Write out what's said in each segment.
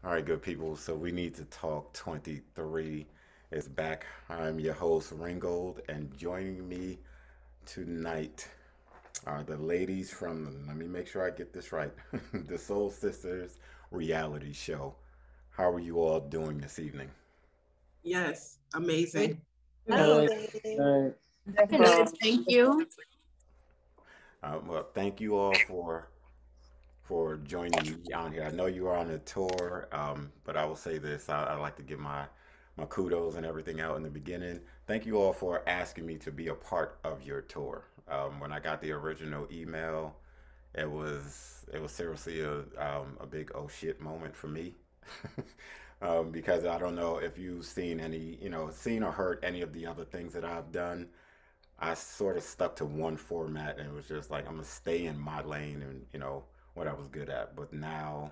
All right, good people. So we need to talk 23 is back. I'm your host, Ringold, and joining me tonight are the ladies from, let me make sure I get this right, the Soul Sisters reality show. How are you all doing this evening? Yes, Good. amazing. Hello. Good. Good. Good. Thank you. Well, thank you all for joining me on here. I know you are on a tour, but I will say this: I like to give my kudos and everything out in the beginning. Thank you all for asking me to be a part of your tour. When I got the original email, it was seriously a big oh shit moment for me. Because I don't know if you've seen any, seen or heard any of the other things that I've done. I sort of stuck to one format and it was just like I'm gonna stay in my lane and what I was good at. But now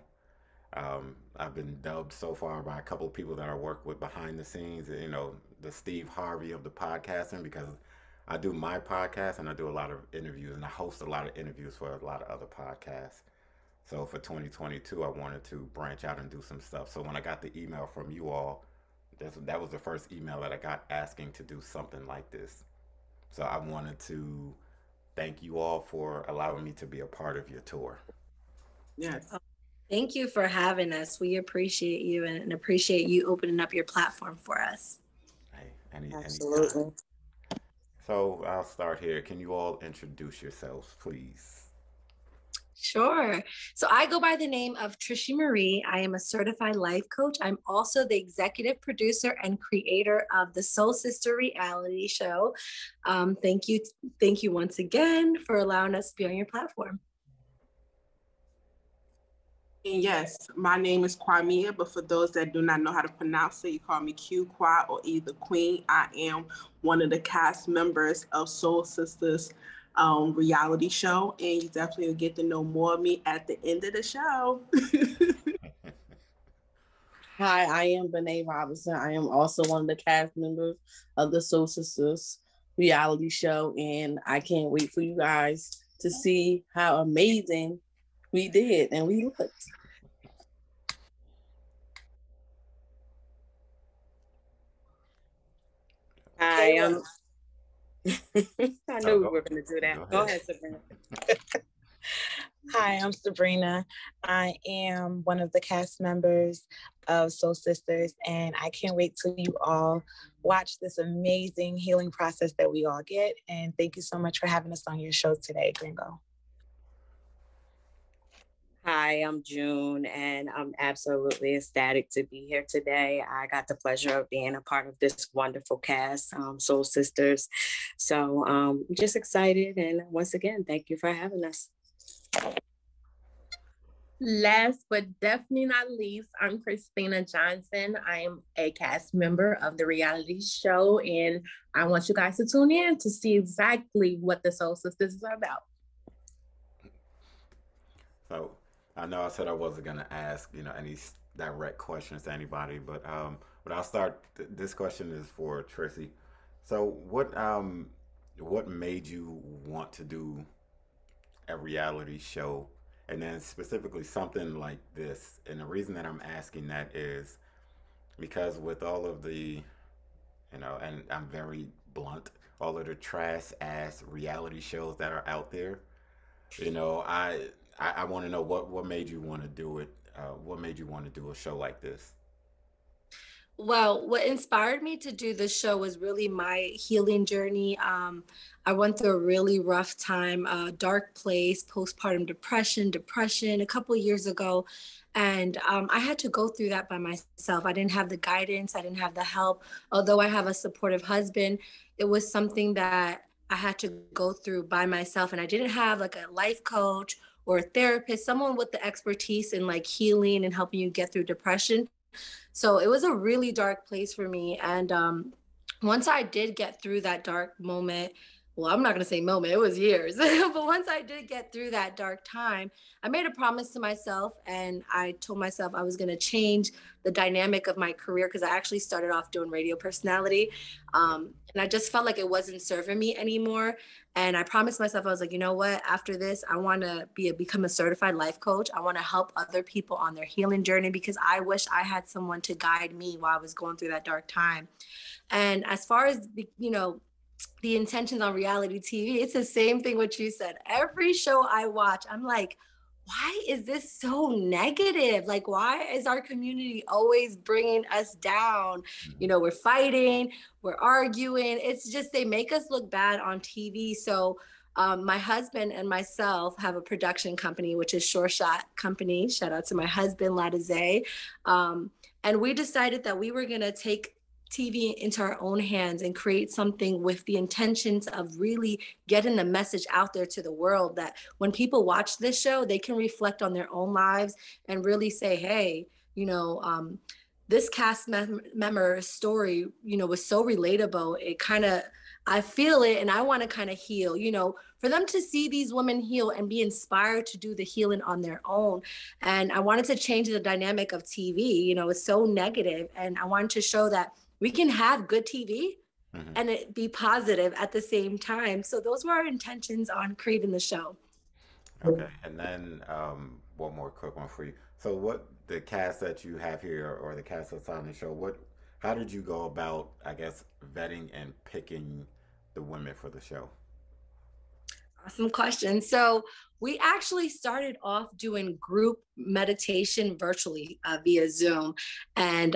I've been dubbed so far by a couple of people that I work with behind the scenes. The Steve Harvey of the podcasting because I do my podcast and I do a lot of interviews and I host a lot of interviews for a lot of other podcasts. So for 2022, I wanted to branch out and do some stuff. So when I got the email from you all, that was the first email that I got asking to do something like this. So I wanted to thank you all for allowing me to be a part of your tour. Yes. Thank you for having us. We appreciate you and appreciate you opening up your platform for us. Hey, anytime. Absolutely. So I'll start here. Can you all introduce yourselves, please? Sure. So I go by the name of Trishy Marie. I am a certified life coach. I'm also the executive producer and creator of the Soul Sister reality show. Thank you. Thank you once again for allowing us to be on your platform. And yes, my name is Kwamia, but for those that do not know how to pronounce it, you call me Q Kwa or either Queen. I am one of the cast members of Soul Sisters reality show, and you definitely will get to know more of me at the end of the show. Hi, I am Benay Robinson. I am also one of the cast members of the Soul Sisters reality show, and I can't wait for you guys to see how amazing we did and we looked. Hi, I Oh, knew we go, were going to do that. go Go ahead. ahead, Sabrina. Hi, I'm Sebrena. I am one of the cast members of Soul Sisters, and I can't wait till you all watch this amazing healing process that we all get. And thank you so much for having us on your show today, Gringo. Hi, I'm June, and I'm absolutely ecstatic to be here today. I got the pleasure of being a part of this wonderful cast, Soul Sisters. So just excited. And once again, thank you for having us. Last but definitely not least, I'm Christina Johnson. I'm a cast member of the reality show, and I want you guys to tune in to see exactly what the Soul Sisters is about. So I know I said I wasn't gonna ask, any direct questions to anybody, but I'll start. This question is for Tracy. So what made you want to do a reality show, and then specifically something like this? And the reason that I'm asking that is because with all of the, and I'm very blunt, all of the trash ass reality shows that are out there, I want to know what made you want to do it. What made you want to do a show like this? Well, what inspired me to do this show was really my healing journey. I went through a really rough time, dark place, postpartum depression a couple of years ago. And I had to go through that by myself. I didn't have the guidance, I didn't have the help. Although I have a supportive husband, it was something that I had to go through by myself. And I didn't have like a life coach or a therapist, someone with the expertise in like healing and helping you get through depression. So it was a really dark place for me. And once I did get through that dark moment, well, I'm not going to say moment, it was years. But once I did get through that dark time, I made a promise to myself, and I told myself I was going to change the dynamic of my career, because I actually started off doing radio personality. And I just felt like it wasn't serving me anymore. And I promised myself, I was like, you know what, after this, I want to become a certified life coach. I want to help other people on their healing journey, because I wish I had someone to guide me while I was going through that dark time. And as far as, the intentions on reality TV, it's the same thing what you said. Every show I watch, I'm like, why is this so negative? Like, why is our community always bringing us down? We're fighting, we're arguing. It's just, they make us look bad on TV. So my husband and myself have a production company, which is Sure Shot Company. Shout out to my husband, Ladize. And we decided that we were going to take TV into our own hands and create something with the intentions of really getting the message out there to the world, that when people watch this show, they can reflect on their own lives and really say, hey, this cast member story, was so relatable. It kind of, I feel it, and I want to kind of heal, for them to see these women heal and be inspired to do the healing on their own. And I wanted to change the dynamic of TV. It's so negative. And I wanted to show that we can have good TV and it be positive at the same time. So those were our intentions on creating the show. Okay, and then one more quick one for you. So, what the cast that you have here, or the cast that's on the show, how did you go about, I guess, vetting and picking the women for the show? Awesome question. So we actually started off doing group meditation virtually via Zoom, and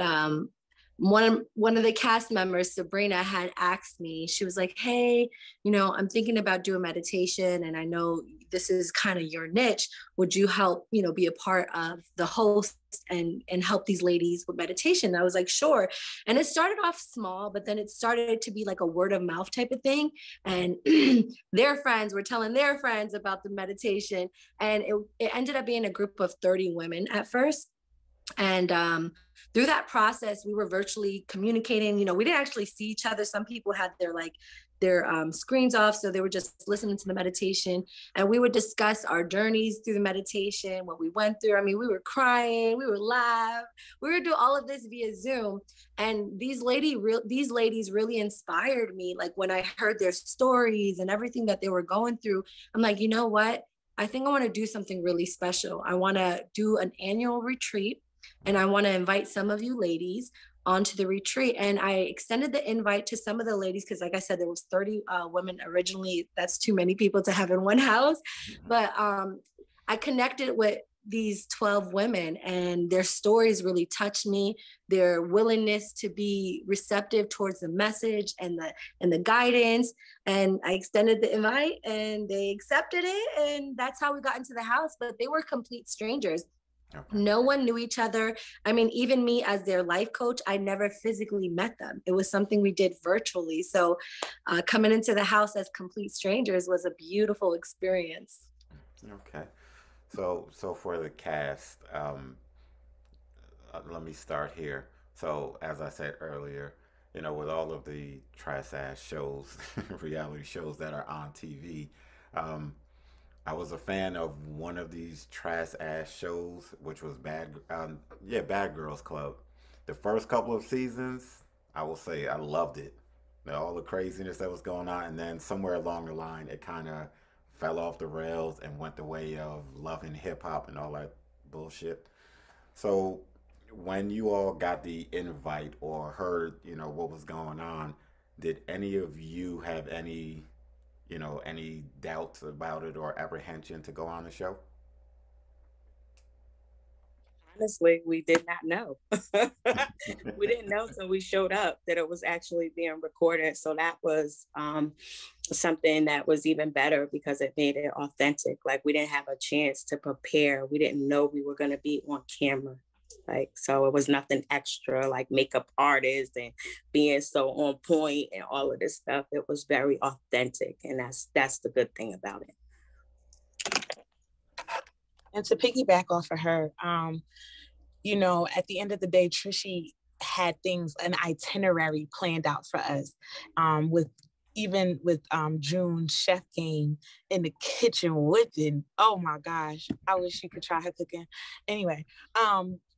one of the cast members, Sebrena, had asked me, she was like, hey, I'm thinking about doing meditation, and I know this is kind of your niche. Would you help, be a part of the host and help these ladies with meditation? And I was like, sure. And it started off small, but then it started to be like a word of mouth type of thing. And their friends were telling their friends about the meditation. And it ended up being a group of 30 women at first. And through that process, we were virtually communicating. We didn't actually see each other. Some people had their screens off, so they were just listening to the meditation, and we would discuss our journeys through the meditation, what we went through. I mean, we were crying, we would laugh, we would do all of this via Zoom. And these ladies really inspired me. Like, when I heard their stories and everything that they were going through, I'm like, you know what? I think I want to do something really special. I want to do an annual retreat, and I want to invite some of you ladies onto the retreat. And I extended the invite to some of the ladies, because like I said, there was 30 women originally. That's too many people to have in one house. But I connected with these 12 women, and their stories really touched me. Their willingness to be receptive towards the message and the guidance. And I extended the invite, and they accepted it. And that's how we got into the house. But they were complete strangers. Okay. No one knew each other. I mean, even me as their life coach, I never physically met them. It was something we did virtually. So coming into the house as complete strangers was a beautiful experience. Okay. So for the cast, let me start here. So as I said earlier, with all of the trash ass shows, reality shows that are on TV, I was a fan of one of these trash ass shows, which was Bad Girls Club. The first couple of seasons, I will say I loved it. All the craziness that was going on, and then somewhere along the line, it kind of fell off the rails and went the way of loving hip hop and all that bullshit. So when you all got the invite or heard, what was going on, did any of you have any doubts about it or apprehension to go on the show? Honestly, we did not know. We didn't know until we showed up that it was actually being recorded. So that was something that was even better, because it made it authentic. Like, we didn't have a chance to prepare. We didn't know we were going to be on camera. So it was nothing extra, like makeup artists and being so on point and all of this stuff. It was very authentic, and that's the good thing about it. And to piggyback off of her, at the end of the day, Trishy had an itinerary planned out for us with even with June chef game in the kitchen whipping. Oh my gosh, I wish you could try her cooking. Anyway,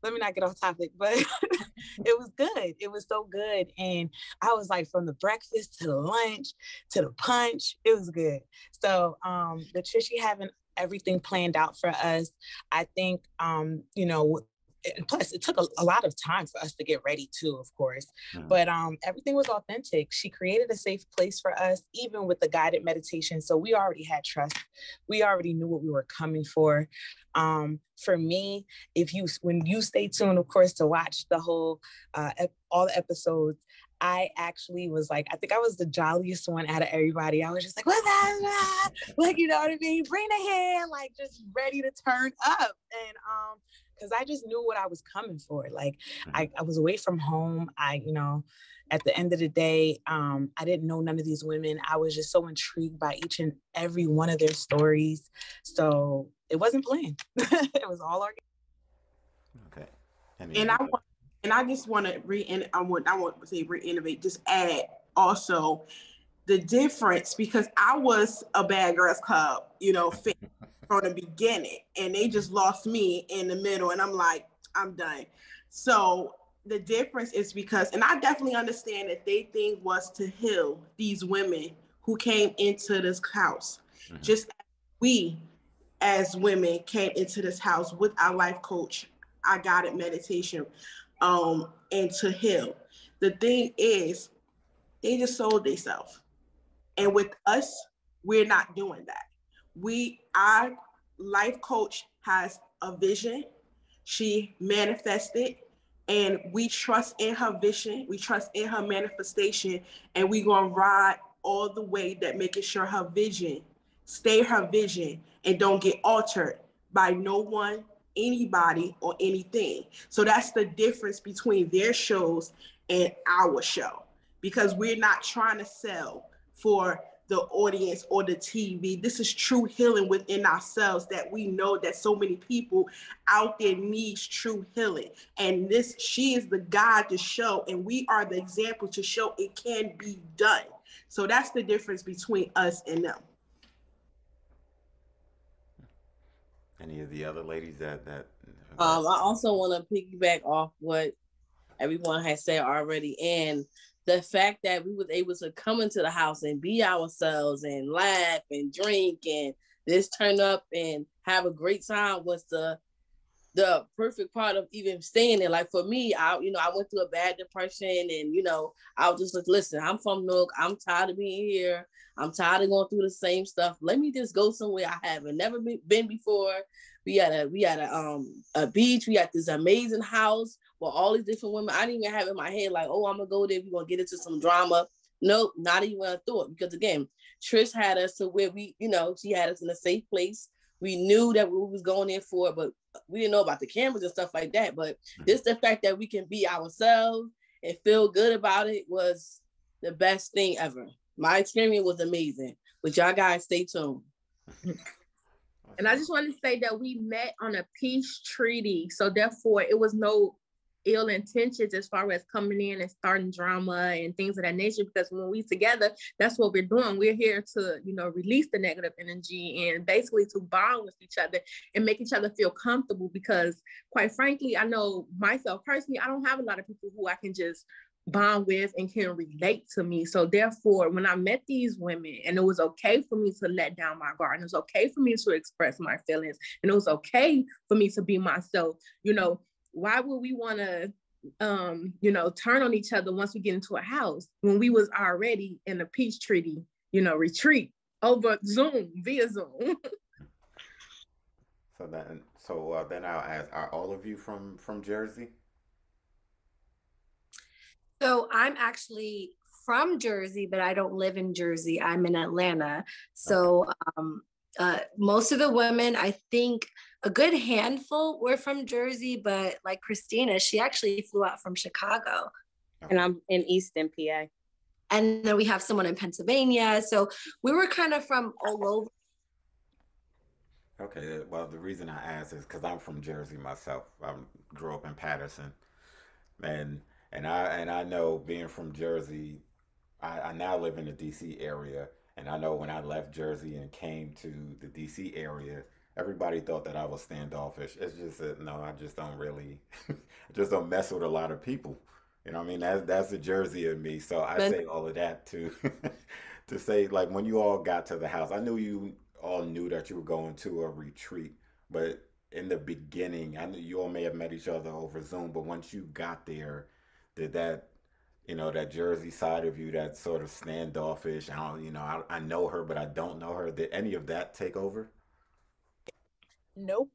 let me not get off topic, but it was good. It was so good. And I was like, from the breakfast to the lunch to the punch, it was good. So the Trishy having everything planned out for us, I think, you know, and plus it took a lot of time for us to get ready too, of course, but everything was authentic. She created a safe place for us, even with the guided meditation, so we already had trust. We already knew what we were coming for. For me, when you stay tuned, of course, to watch the whole all the episodes, I actually was like, I think I was the jolliest one out of everybody. I was just like, what's that? Like, you know what I mean? Bring the hand, like just ready to turn up. And because I just knew what I was coming for. Like I was away from home. You know, at the end of the day, I didn't know none of these women. I was just so intrigued by each and every one of their stories. So it wasn't planned. It was all organic. Okay. And I just want to reiterate, just add also the difference, because I was a bad girls club, you know, from the beginning, and they just lost me in the middle, and I'm like, I'm done. So the difference is because, and I definitely understand that their thing was to heal these women who came into this house, just as we as women came into this house with our life coach, our guided meditation, and to heal. The thing is, they just sold themselves. And with us, we're not doing that. Our life coach has a vision. She manifested, and we trust in her vision. We trust in her manifestation, and we're gonna ride all the way, that making sure her vision stay her vision and don't get altered by no one, anybody, or anything. So that's the difference between their shows and our show, because we're not trying to sell for the audience or the TV. This is true healing within ourselves, that we know that so many people out there needs true healing. And she is the guide to show, and we are the example to show it can be done. So that's the difference between us and them. Any of the other ladies that I also want to piggyback off what everyone has said already, and the fact that we was able to come into the house and be ourselves and laugh and drink and just turn up and have a great time was the perfect part of even staying there. Like for me, I went through a bad depression, and I was just like, listen, I'm from Newark. I'm tired of being here. I'm tired of going through the same stuff. Let me just go somewhere I haven't never been before. We had a beach. We had this amazing house with all these different women. I didn't even have in my head like, oh, I'm gonna go there. We're gonna get into some drama. Nope, not even a thought. Because again, Trish had us to where she had us in a safe place. We knew that we was going there for, but we didn't know about the cameras and stuff like that. But just the fact that we can be ourselves and feel good about it was the best thing ever. My experience was amazing. But y'all guys stay tuned. And I just want to say that we met on a peace treaty. So therefore, it was no ill intentions as far as coming in and starting drama and things of that nature, because when we together, that's what we're doing. We're here to, release the negative energy and basically to bond with each other and make each other feel comfortable, because quite frankly, I know myself personally, I don't have a lot of people who I can just bond with and can relate to me. So therefore, when I met these women, and it was okay for me to let down my guard, and it was okay for me to express my feelings, and it was okay for me to be myself, why would we want to, turn on each other once we get into a house when we was already in a peace treaty, retreat over Zoom, via Zoom? So then I'll ask, are all of you from Jersey? So I'm actually from Jersey, but I don't live in Jersey. I'm in Atlanta. So most of the women, I think a good handful were from Jersey, but like Christina, she actually flew out from Chicago. And I'm in Easton, PA. And then we have someone in Pennsylvania. So we were kind of from all over. Okay, well, the reason I asked is because I'm from Jersey myself. I grew up in Patterson, and I know being from Jersey, I now live in the DC area, and I know when I left Jersey and came to the DC area, everybody thought that I was standoffish. It's just that no, I just don't really, I just don't mess with a lot of people. You know what I mean? That's the Jersey of me. So I say all of that to to say like when you all got to the house, I knew you all knew that you were going to a retreat, but in the beginning, I knew you all may have met each other over Zoom, but once you got there, did that that Jersey side of you that sort of standoffish. I don't, I know her, but I don't know her. Did any of that take over? Nope.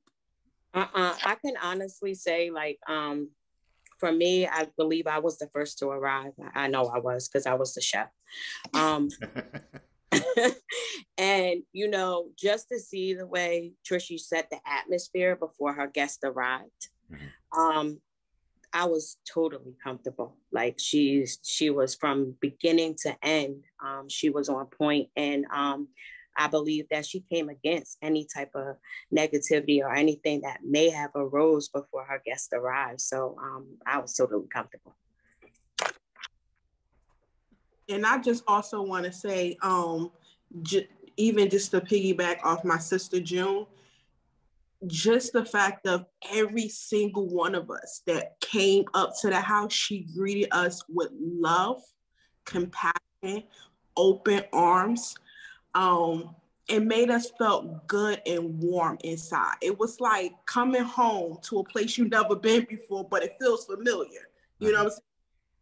I can honestly say, like, for me, I believe I was the first to arrive. I know I was because I was the chef. Um, and just to see the way Trishy set the atmosphere before her guest arrived, um, I was totally comfortable. Like she was from beginning to end. She was on point, and I believe that she came against any type of negativity or anything that may have arose before her guest arrived. So I was totally comfortable. And I just also want to say, even just to piggyback off my sister June, just the fact of every single one of us that came up to the house, she greeted us with love, compassion, open arms. It made us felt good and warm inside. It was like coming home to a place you've never been before, but it feels familiar. You know what I'm saying?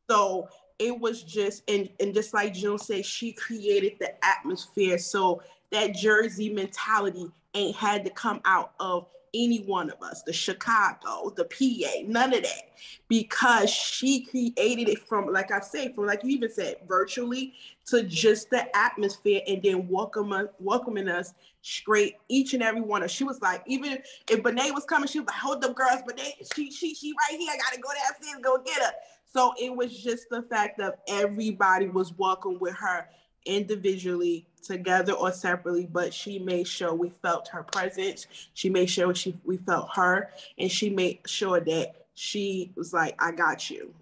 So it was just, and just like June said, she created the atmosphere. So that Jersey mentality ain't had to come out of any one of us, the Chicago, the PA, none of that, because she created it from, like I said, from like you even said, virtually to just the atmosphere, and then welcoming us straight, each and every one of us. She was like, even if Benay was coming, she was like, hold up, girls, Benay, she right here. I gotta go downstairs, go get her. So it was just the fact that everybody was welcome with her individually, together or separately, but she made sure we felt her presence. She made sure we felt her, and she made sure that she was like, I got you.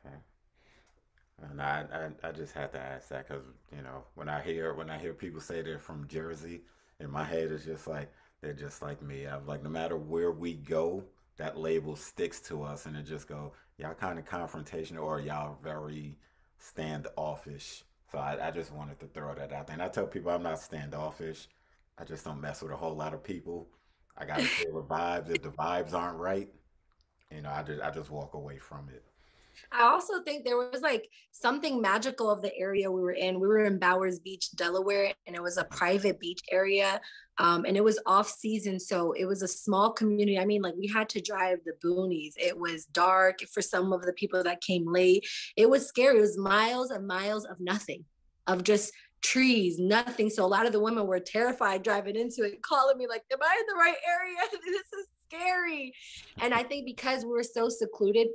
Okay. And I just had to ask that because when I hear people say they're from Jersey, in my head it's just like they're just like me. I'm like no matter where we go, that label sticks to us, and it just go y'all kind of confrontational or y'all very standoffish. So I just wanted to throw that out there. And I tell people I'm not standoffish. I just don't mess with a whole lot of people. I gotta feel the vibes. If the vibes aren't right, I just walk away from it. I also think there was like something magical of the area we were in. We were in Bowers Beach, Delaware, and it was a private beach area. And it was off season. So it was a small community. I mean, like we had to drive the boonies. It was dark for some of the people that came late. It was scary. It was miles and miles of nothing, of just trees, nothing. So a lot of the women were terrified driving into it, calling me like, am I in the right area? This is scary. And I think because we were so secluded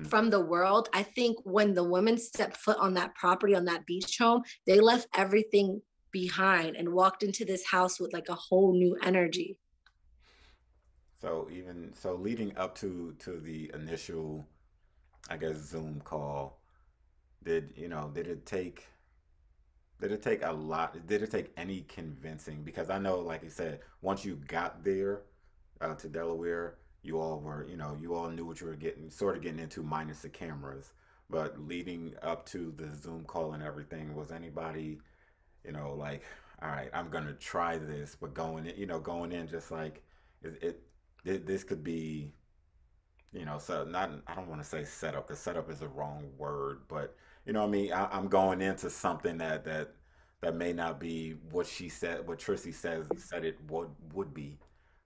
from the world, I think when the women stepped foot on that property, on that beach home, they left everything behind and walked into this house with like a whole new energy. So leading up to the initial, I guess, Zoom call, did it take a lot? Did it take any convincing? Because I know, like you said, once you got there to Delaware, you all knew what you were getting into, minus the cameras. But leading up to the Zoom call and everything, was anybody, like, all right, I'm gonna try this, but going in just like this could be, so not, I don't want to say setup because setup is the wrong word, but you know what I mean. I'm going into something that may not be what she said, what Trissy said it would be.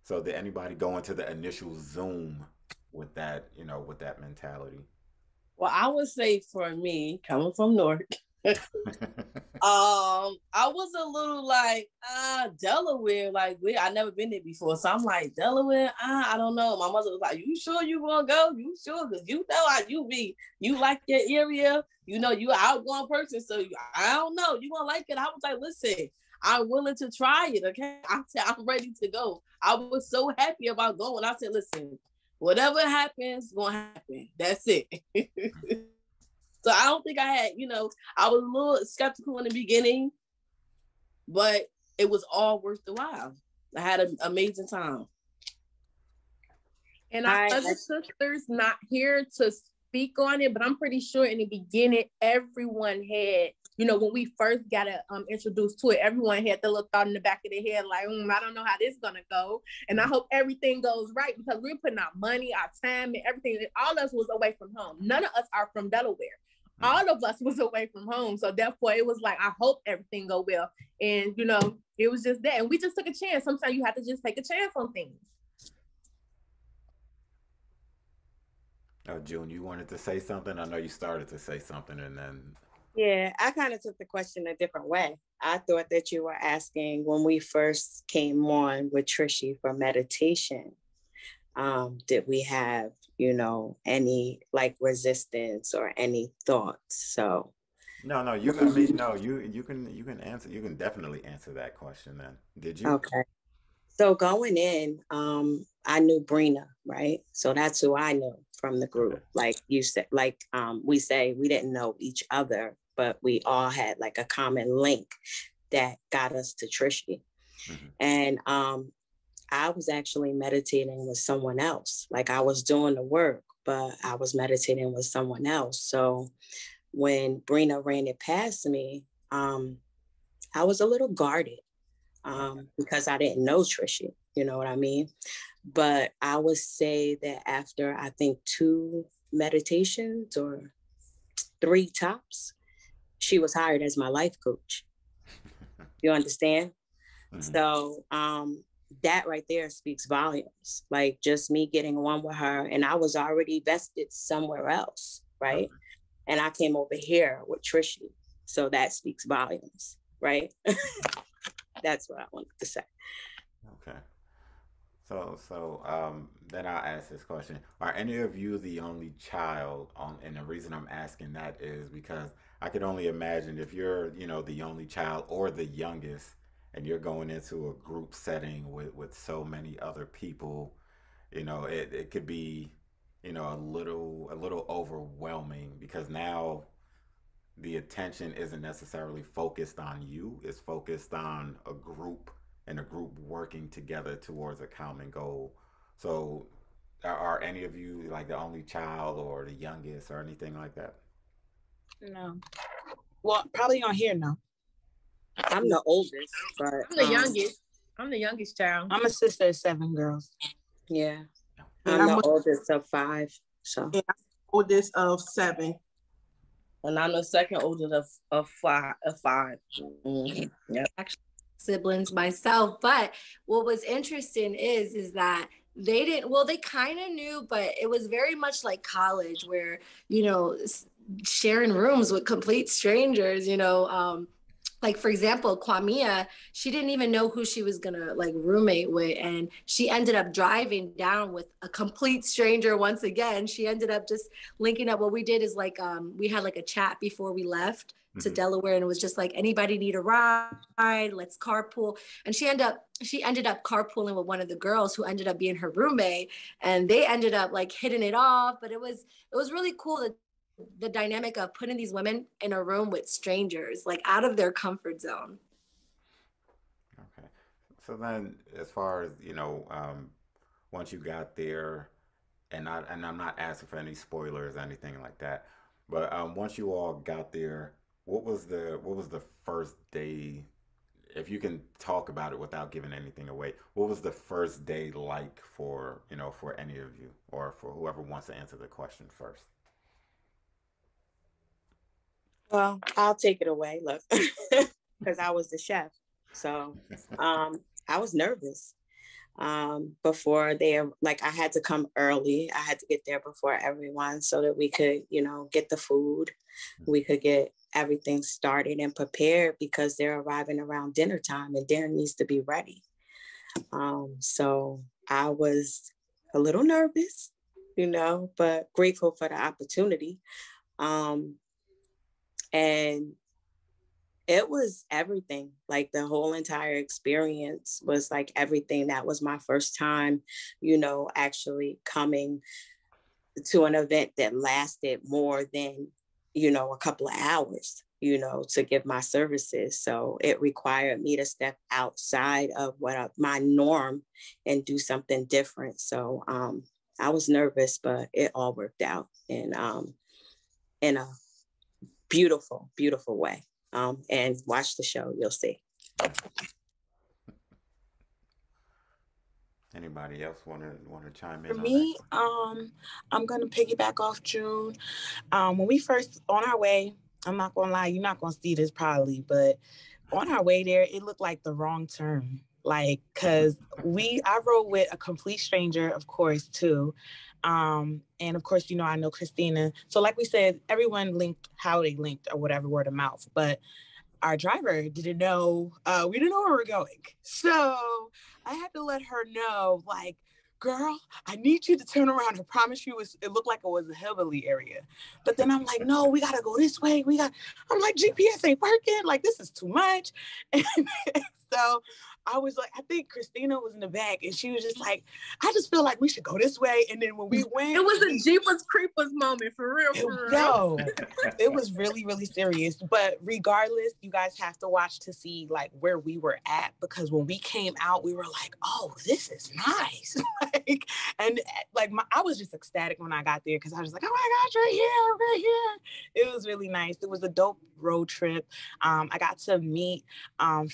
So did anybody go into the initial Zoom with that mentality? Well, I would say for me, coming from North, I was a little like, Delaware, like I never been there before. So I'm like, Delaware, I don't know. My mother was like, you sure you gonna go? You sure? Because you know how you be. You like your area, you an outgoing person. So I don't know. You gonna like it. I was like, listen, I'm willing to try it. Okay. I said, I'm ready to go. I was so happy about going. I said, listen, whatever happens, gonna happen. That's it. So I don't think I had, I was a little skeptical in the beginning, but it was all worth the while. I had an amazing time. And our other sisters not here to speak on it, but I'm pretty sure in the beginning, everyone had, when we first got introduced to it, everyone had the little thought in the back of their head, like, I don't know how this is gonna go. And I hope everything goes right, because we're putting our money, our time, and everything. All of us was away from home. None of us are from Delaware. All of us was away from home. So therefore it was like, I hope everything go well. And, it was just that. And we just took a chance. Sometimes you have to just take a chance on things. June, you wanted to say something? I know you started to say something and then. Yeah, I kind of took the question a different way. I thought that you were asking when we first came on with Trishy for meditation, did we have, any like resistance or any thoughts? So No, you can answer. You can definitely answer that question then. Did you? Okay. So going in, I knew Brina, right? So that's who I knew from the group. Okay. Like you said, we say we didn't know each other, but we all had like a common link that got us to Trishy. Mm-hmm. And I was actually meditating with someone else. Like I was doing the work, but I was meditating with someone else. So when Brina ran it past me, I was a little guarded. Because I didn't know Trishy, you know what I mean? But I would say that after, I think 2 meditations or 3 tops, she was hired as my life coach. You understand? Mm-hmm. So that right there speaks volumes. Like just me getting one with her, and I was already vested somewhere else, right? Okay. And I came over here with Trishy. So that speaks volumes, right? That's what I wanted to say. Okay. So then I'll ask this question. Are any of you the only child and the reason I'm asking that is because I could only imagine if you're, the only child or the youngest and you're going into a group setting with so many other people, it could be, a little overwhelming because now the attention isn't necessarily focused on you, it's focused on a group and a group working together towards a common goal. So are any of you like the only child or the youngest or anything like that? No. Well, probably on here, no. I'm the oldest, but I'm the youngest. I'm the youngest child. I'm a sister of 7 girls. Yeah. I'm the oldest of 5. So yeah, I'm the oldest of 7. And I'm the second oldest of 5. Mm-hmm. Yep. Actually, siblings myself. But what was interesting is that they kind of knew, but it was very much like college where, sharing rooms with complete strangers, like for example, Qimmah, she didn't even know who she was gonna like roommate with, and she ended up driving down with a complete stranger once again. She ended up just linking up. What we did is like we had like a chat before we left to Delaware, and it was just like, anybody need a ride? Let's carpool. And she ended up carpooling with one of the girls who ended up being her roommate, and they ended up like hitting it off. But it was really cool that the dynamic of putting these women in a room with strangers, like out of their comfort zone. Okay. So then as far as, once you got there, and I'm not asking for any spoilers or anything like that, but once you all got there, what was the first day, if you can talk about it without giving anything away, what was the first day like for any of you, or for whoever wants to answer the question first? Well, I'll take it away, look, because I was the chef. So I was nervous before I had to come early. I had to get there before everyone so that we could, get the food. We could get everything started and prepared because they're arriving around dinner time and dinner needs to be ready. So I was a little nervous, but grateful for the opportunity. And it was everything. Like the whole entire experience was like everything. That was my first time, actually coming to an event that lasted more than, a couple of hours, to give my services. So it required me to step outside of my norm and do something different. So I was nervous, but it all worked out in a beautiful, beautiful way. And watch the show, you'll see. Anybody else want to chime For in on that? me, I'm gonna piggyback off June. When we first on our way, I'm not gonna lie, you're not gonna see this probably, but on our way there, it looked like the wrong turn. Like, cause I rode with a complete stranger, of course, too. And of course, I know Christina. So like we said, everyone linked how they linked or whatever, word of mouth. But our driver didn't know, we didn't know where we were going. So I had to let her know, like, girl, I need you to turn around. I promise you, it looked like it was a hillbilly area. But then I'm like, no, we got to go this way. I'm like, GPS ain't working. Like, this is too much. And so I was like, I think Christina was in the back and she was just like, I just feel like we should go this way. And then when we went, it was a Jeepers Creepers moment, for real, for real. No, it was really, really serious. But regardless, you guys have to watch to see like where we were at, because when we came out, we were like, oh, this is nice. I was just ecstatic when I got there, because I was like, oh my gosh, right here. It was really nice. It was a dope road trip. I got to meet, I'm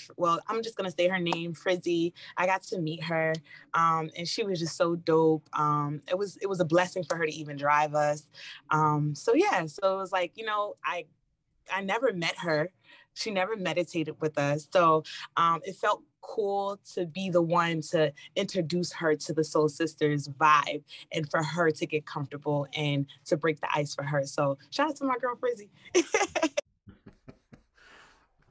just going to say her name, Frizzy. I got to meet her, and she was just so dope. It was a blessing for her to even drive us. So it was like, I never met her. She never meditated with us. So it felt cool to be the one to introduce her to the Soul Sisters vibe, and for her to get comfortable and to break the ice for her. So shout out to my girl Frizzy.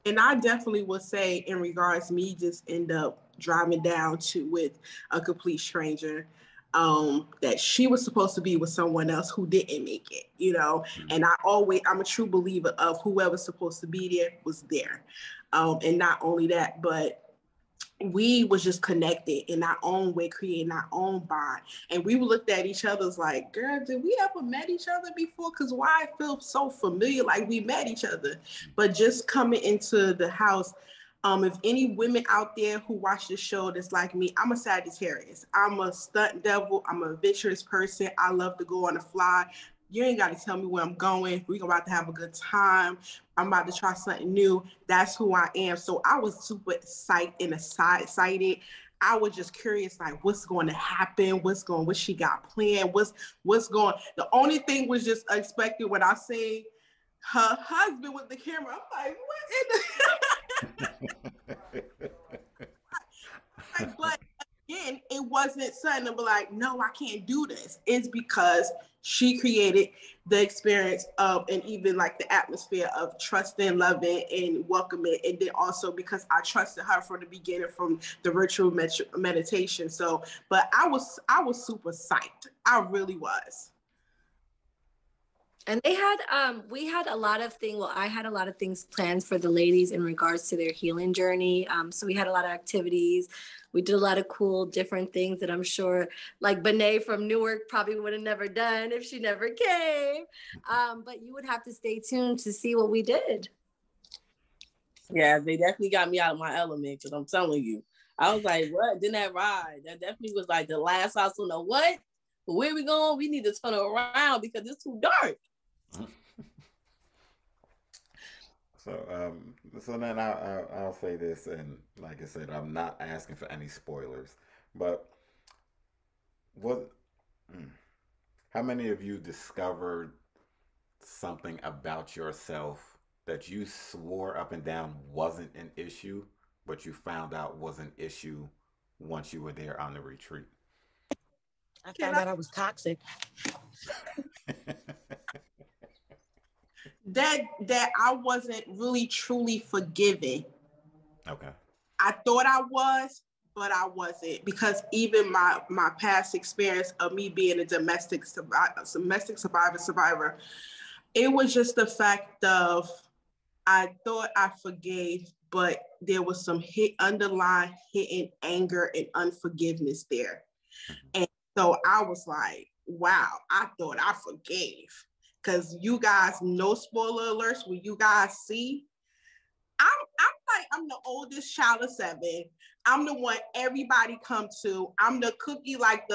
And I definitely would say, in regards, me just end up driving down with a complete stranger, that she was supposed to be with someone else who didn't make it, And I'm a true believer of whoever's supposed to be there was there. And not only that, but we was just connected in our own way, creating our own bond. And we looked at each other's like, girl, did we ever met each other before? Because why I feel so familiar, like we met each other. But just coming into the house, if any women out there who watch the show that's like me, I'm a Sagittarius. I'm a stunt devil. I'm a adventurous person. I love to go on the fly. You ain't got to tell me where I'm going. We're about to have a good time. I'm about to try something new. That's who I am. So I was super psyched and excited. I was just curious, like, what's going to happen? What she got planned? What's going? The only thing was just unexpected when I see her husband with the camera. I'm like, what in the? But again, it wasn't something to be like, no, I can't do this. It's because she created the experience of, and even like the atmosphere of trusting, loving, and welcoming. And then also because I trusted her from the beginning, from the virtual meditation. So, but I was super psyched. I really was. And we had a lot of things. Well, I had a lot of things planned for the ladies in regards to their healing journey. So we had a lot of activities. We did a lot of cool, different things that I'm sure, like Benay from Newark probably would have never done if she never came. But you would have to stay tuned to see what we did. Yeah, they definitely got me out of my element, because I'm telling you, I was like, what? Then that ride, that definitely was like the last house on the what? Where we going? We need to turn around because it's too dark. So then I'll say this, and like I said, I'm not asking for any spoilers, but how many of you discovered something about yourself that you swore up and down wasn't an issue, but you found out was an issue once you were there on the retreat? I found out I was toxic. That I wasn't really truly forgiving. Okay. I thought I was, but I wasn't, because even my past experience of me being a domestic survivor, it was just the fact of I thought I forgave, but there was some underlying hidden anger and unforgiveness there. And so I was like, wow, I thought I forgave. because you guys, no spoiler alerts, when you guys see, I'm the oldest child of 7. I'm the one everybody come to. I'm the cookie, like we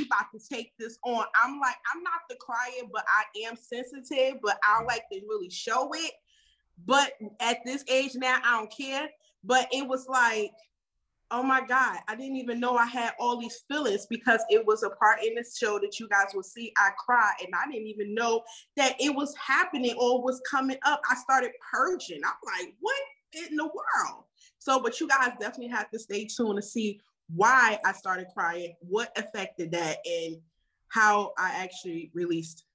about to take this on. I'm like, I'm not the crier, but I am sensitive, but I like to really show it. But at this age now, I don't care. But it was like, oh my God, I didn't even know I had all these feelings, because it was a part in the show that you guys will see. I cried, and I didn't even know that it was happening or was coming up. I started purging. I'm like, what in the world? So, but you guys definitely have to stay tuned to see why I started crying, what affected that, and how I actually released.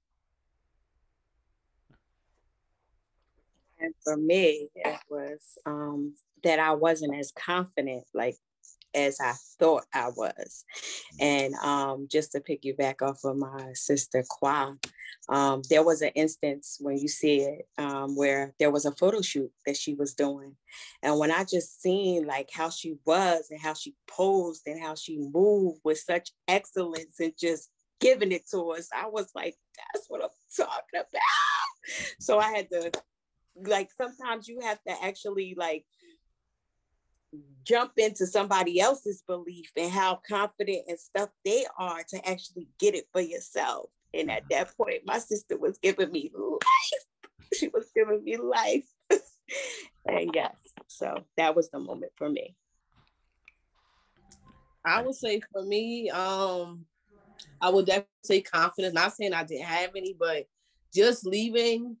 And for me, it was that I wasn't as confident, like, as I thought I was. And just to piggyback off of my sister Qua, there was an instance when you see it where there was a photo shoot that she was doing. And when I just seen like how she was and how she posed and how she moved with such excellence and just giving it to us, I was like, that's what I'm talking about. So I had to, like, sometimes you have to actually like jump into somebody else's belief and how confident and stuff they are to actually get it for yourself. And at that point, my sister was giving me life. She was giving me life. And yes, so that was the moment for me. I would say for me, I would definitely say confidence. Not saying I didn't have any, but just leaving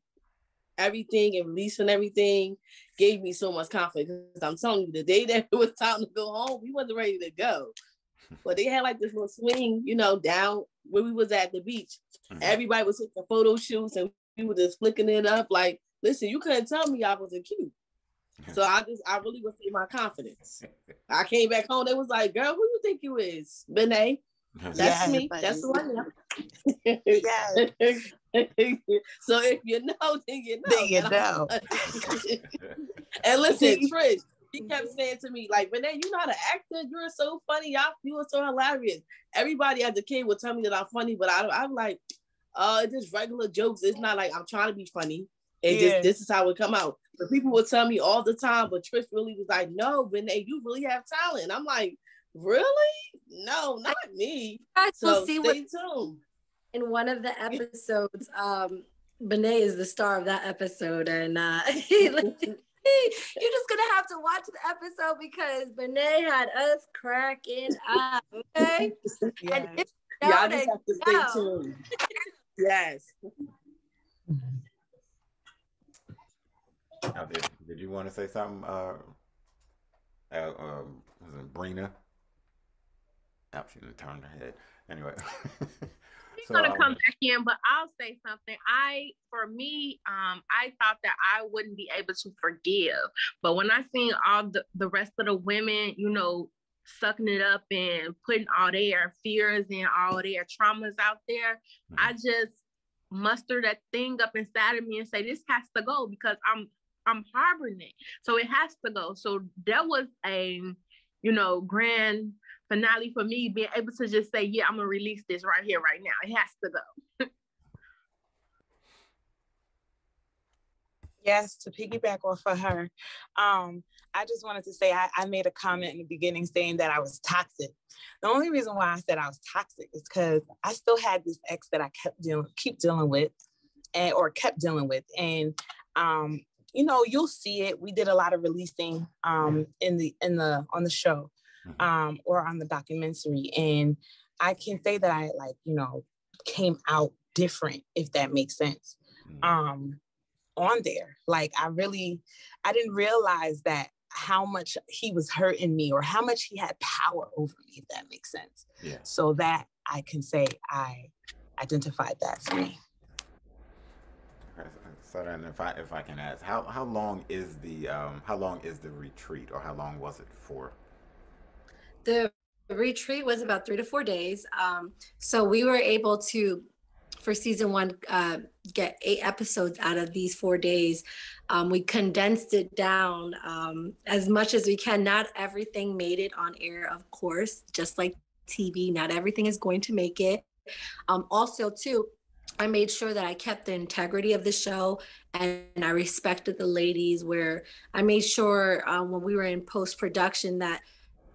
everything and releasing everything gave me so much confidence. I'm telling you, the day that it was time to go home, we wasn't ready to go. But they had like this little swing, you know, down where we was at the beach. Everybody was taking photo shoots and we were just flicking it up. Like, listen, you couldn't tell me I wasn't cute. So I really would say my confidence. I came back home, they was like, girl, who you think you is? Benay. That's me. That's who I am. Yes. So if you know, then you know. Then you know. And listen, Trish, he kept saying to me, like, Benay, you not an actor. You're so funny. You are so hilarious. Everybody as a kid would tell me that I'm funny, but I'm like, it's just regular jokes. It's not like I'm trying to be funny. It just, this is how it come out. But people would tell me all the time, but Trish really was like, no, Benay, you really have talent. I'm like, really? No, not me. So see stay tuned. In one of the episodes, Benay is the star of that episode, and you're just gonna have to watch the episode because Benay had us cracking up. Okay, Yes. And y'all just have to stay tuned. Yes. Now, did you want to say something? Was it Brina? Oh, she didn't turn her head. Anyway. She's gonna come back in, but I'll say something. For me, I thought that I wouldn't be able to forgive, but when I seen all the rest of the women, you know, sucking it up and putting all their fears and all their traumas out there, I just muster that thing up inside of me and say, this has to go because I'm harboring it, so it has to go. So that was a, you know, grand finale for me, being able to just say, yeah, I'm gonna release this right here, right now. It has to go. Yes, to piggyback off of her, I just wanted to say I made a comment in the beginning saying that I was toxic. The only reason why I said I was toxic is because I still had this ex that I kept dealing with. You know, you'll see it. We did a lot of releasing on the show or on the documentary, and I can say that I, like, you know, came out different, if that makes sense. On there, like, I didn't realize that how much he was hurting me or how much he had power over me, if that makes sense. Yeah. So that I can say I identified that for me. So then, if I can ask, how long is the retreat, or how long was it for? The retreat was about 3 to 4 days. So we were able to, for season 1, get 8 episodes out of these 4 days. We condensed it down as much as we can. Not everything made it on air, of course, just like TV. Not everything is going to make it. Also, too, I made sure that I kept the integrity of the show, and I respected the ladies, where I made sure when we were in post-production that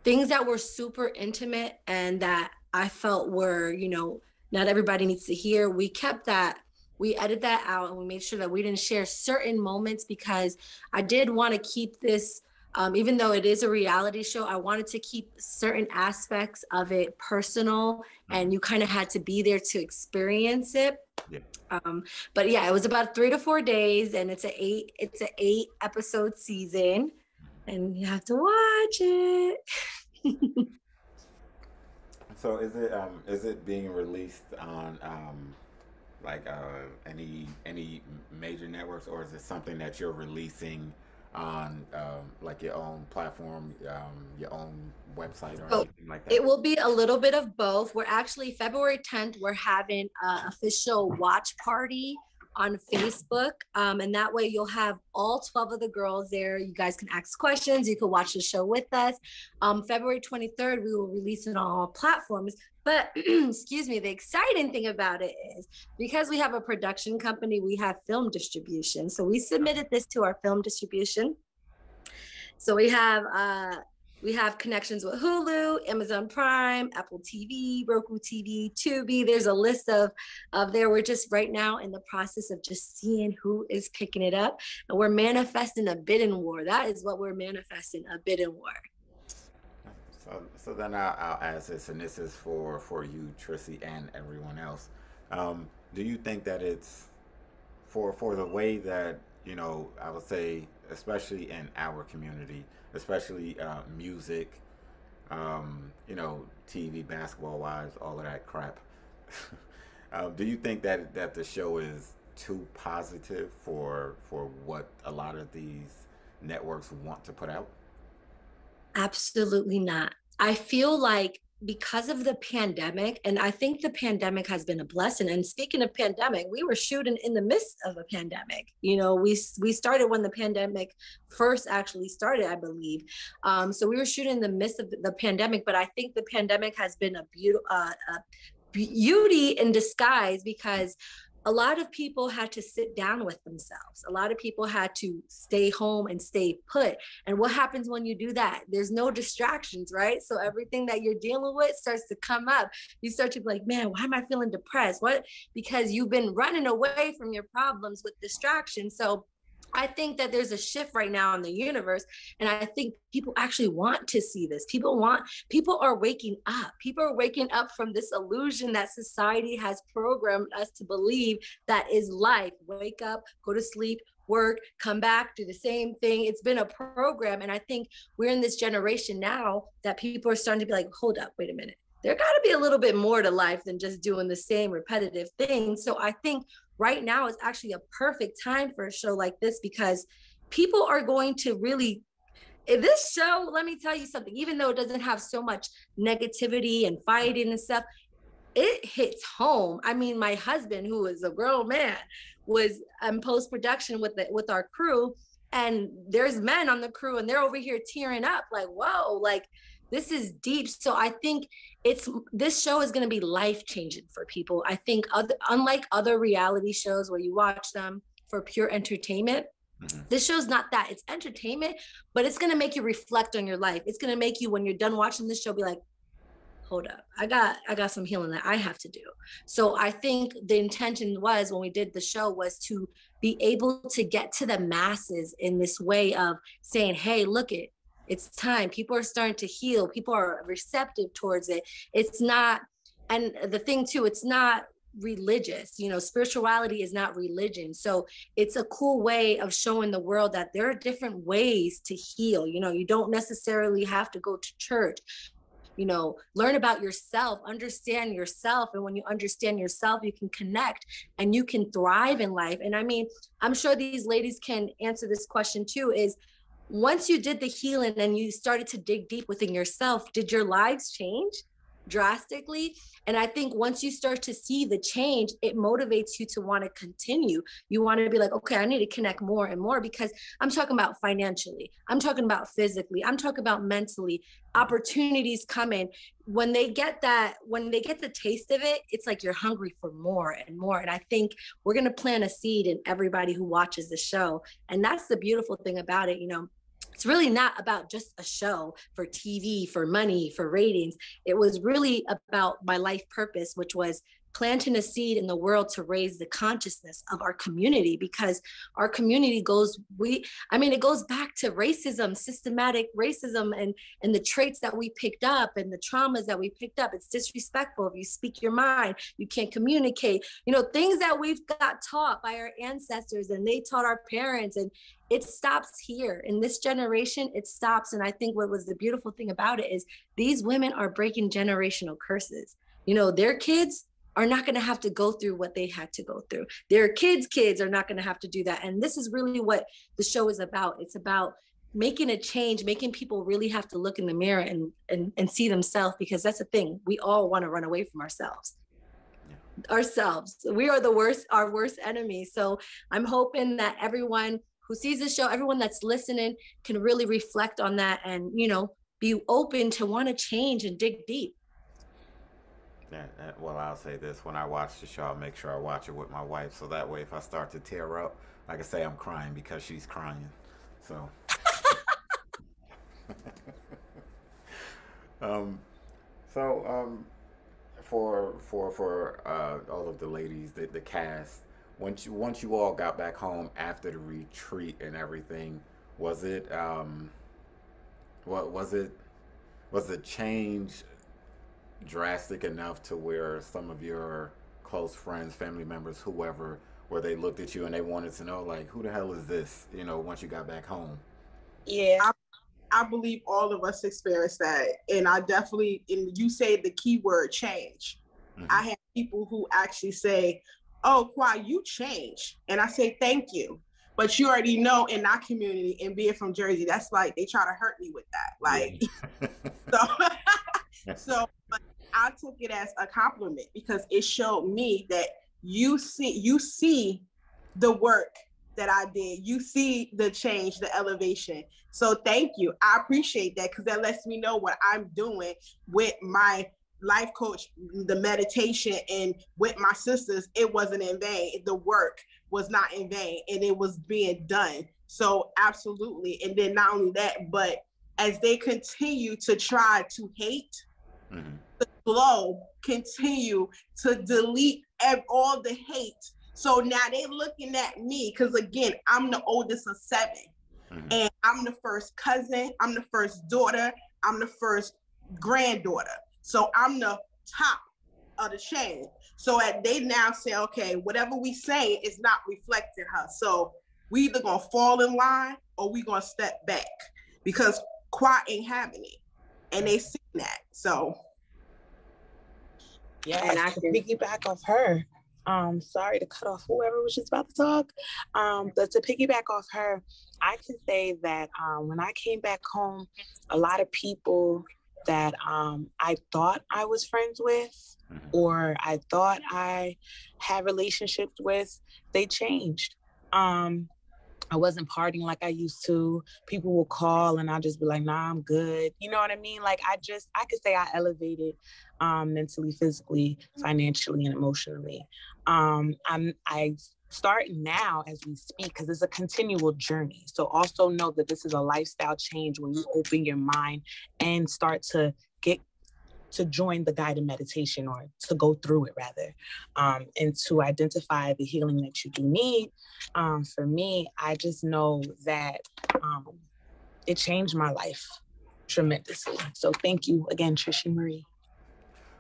things that were super intimate and that I felt were, not everybody needs to hear, we kept that, we edited that out, and we made sure that we didn't share certain moments, because I did want to keep this, even though it is a reality show, I wanted to keep certain aspects of it personal, and you kind of had to be there to experience it. Yeah. But yeah, it was about 3 to 4 days, and it's a 8 episode season, and you have to watch it. So is it being released on like any major networks, or is it something that you're releasing on like your own platform, your own website or So anything like that? it will be a little bit of both. We're actually February 10th, we're having an official watch party on Facebook. And that way you'll have all 12 of the girls there. You guys can ask questions. You can watch the show with us. February 23rd, we will release it on all platforms. But excuse me, the exciting thing about it is, because we have a production company, we have film distribution. So we submitted this to our film distribution. So we have connections with Hulu, Amazon Prime, Apple TV, Roku TV, Tubi. There's a list of there. We're just right now in the process of just seeing who is picking it up. And we're manifesting a bidding war. That is what we're manifesting, a bidding war. So then I'll ask this, and this is for you, Trishy, and everyone else. Do you think that it's for the way that, I would say, especially in our community, especially music, TV, basketball wise, all of that crap. Do you think that the show is too positive for what a lot of these networks want to put out? Absolutely not. I feel like because of the pandemic, and I think the pandemic has been a blessing. And speaking of pandemic, we were shooting in the midst of a pandemic. We started when the pandemic first actually started, I believe. So we were shooting in the midst of the pandemic, but I think the pandemic has been a beauty in disguise, because a lot of people had to sit down with themselves. A lot of people had to stay home and stay put. And what happens when you do that? There's no distractions, right? So everything that you're dealing with starts to come up. You start to be like, man, why am I feeling depressed? What? Because you've been running away from your problems with distractions. So I think that there's a shift right now in the universe. And I think people actually want to see this. People are waking up. People are waking up from this illusion that society has programmed us to believe that is life. Wake up, go to sleep, work, come back, do the same thing. It's been a program. And I think we're in this generation now that people are starting to be like, hold up, wait a minute. There got to be a little bit more to life than just doing the same repetitive thing. So I think right now is actually a perfect time for a show like this, because people are going to really, if this show, let me tell you something, even though it doesn't have so much negativity and fighting and stuff, it hits home. I mean, my husband, who is a grown man, was in post-production with our crew, and there's men on the crew and they're over here tearing up like, whoa, like this is deep. So I think this show is going to be life-changing for people. I think unlike other reality shows where you watch them for pure entertainment, this show's not that. It's entertainment, but it's going to make you reflect on your life. It's going to make you, when you're done watching this show, be like, hold up, I got some healing that I have to do. So I think the intention was, when we did the show, was to be able to get to the masses in this way of saying, hey, look it. It's time. People are starting to heal. People are receptive towards it. It's not, and the thing too, it's not religious. Spirituality is not religion. So it's a cool way of showing the world that there are different ways to heal. You don't necessarily have to go to church. Learn about yourself, understand yourself. And when you understand yourself, you can connect and you can thrive in life. And I mean, I'm sure these ladies can answer this question too, is once you did the healing and you started to dig deep within yourself, did your lives change? drastically. And I think once you start to see the change, it motivates you to want to continue. You want to be like, okay, I need to connect more and more, because I'm talking about financially, I'm talking about physically, I'm talking about mentally, opportunities coming. When they get the taste of it, it's like you're hungry for more and more. And I think we're going to plant a seed in everybody who watches the show. And that's the beautiful thing about it. It's really not about just a show for TV, for money, for ratings. It was really about my life purpose, which was planting a seed in the world to raise the consciousness of our community, because our community goes back to racism, systematic racism, and the traits that we picked up and the traumas that we picked up. It's disrespectful if you speak your mind, you can't communicate, things that we've got taught by our ancestors and they taught our parents. And it stops here. In this generation, it stops. And I think what was the beautiful thing about it is these women are breaking generational curses. Their kids are not going to have to go through what they had to go through. Their kids are not going to have to do that. And this is really what the show is about. It's about making a change, making people really have to look in the mirror and see themselves, because that's the thing. We all want to run away from ourselves. We are our worst enemy. So I'm hoping that everyone who sees this show, everyone that's listening, can really reflect on that and, be open to want to change and dig deep. Yeah, well, I'll say this. When I watch the show, I'll make sure I watch it with my wife. So that way, if I start to tear up, I can say I'm crying because she's crying. So, um, for all of the ladies, the cast, once you all got back home after the retreat and everything, was the change drastic enough to where some of your close friends, family members, whoever, where they looked at you and they wanted to know, like, who the hell is this, once you got back home? Yeah, I believe all of us experienced that. And and you say the keyword change. Mm-hmm. I have people who actually say, oh, Kwa, you changed. And I say, thank you. But you already know in our community, and being from Jersey, that's like, they try to hurt me with that. Like, yeah. So but I took it as a compliment, because it showed me that you see the work that I did. You see the change, the elevation. So thank you. I appreciate that, because that lets me know what I'm doing with my life coach, the meditation, and with my sisters. It wasn't in vain. The work was not in vain, and it was being done. So absolutely. And then not only that, but as they continue to try to hate, mm-hmm. the globe continue to delete all the hate. So now they looking at me, because again, I'm the oldest of 7, mm-hmm. and I'm the first cousin, I'm the first daughter, I'm the first granddaughter. So I'm the top of the chain. So they now say, okay, whatever we say is not reflecting her. So we either gonna fall in line or we gonna step back, because Kwa ain't having it. And they see that. So yeah, and I can piggyback off her. Sorry to cut off whoever was just about to talk. But to piggyback off her, I can say that when I came back home, a lot of people that I thought I was friends with, or I thought I had relationships with, they changed. I wasn't partying like I used to. People will call and I'll just be like, nah, I'm good. You know what I mean? Like I could say I elevated mentally, physically, financially, and emotionally. I start now as we speak, because it's a continual journey. So also know that this is a lifestyle change when you open your mind and start to get to join the guided meditation, or to go through it rather, and to identify the healing that you do need. For me, I just know that it changed my life tremendously. So thank you again, Trishy Marie.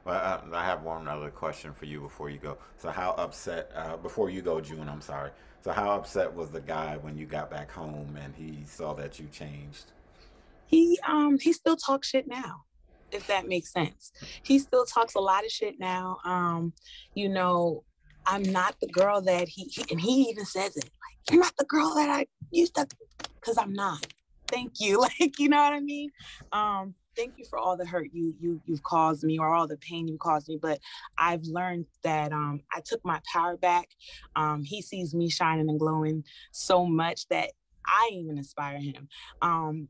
Well, I have one other question for you before you go. So how upset, before you go, Juhne, I'm sorry. So how upset was the guy when you got back home and he saw that you changed? He still talks shit now, if that makes sense. He still talks a lot of shit now. I'm not the girl that he even says it. Like, you're not the girl that I used to, because I'm not. Thank you. Like, you know what I mean? thank you for all the hurt you've caused me, or all the pain you caused me. But I've learned that I took my power back. He sees me shining and glowing so much that I even inspire him.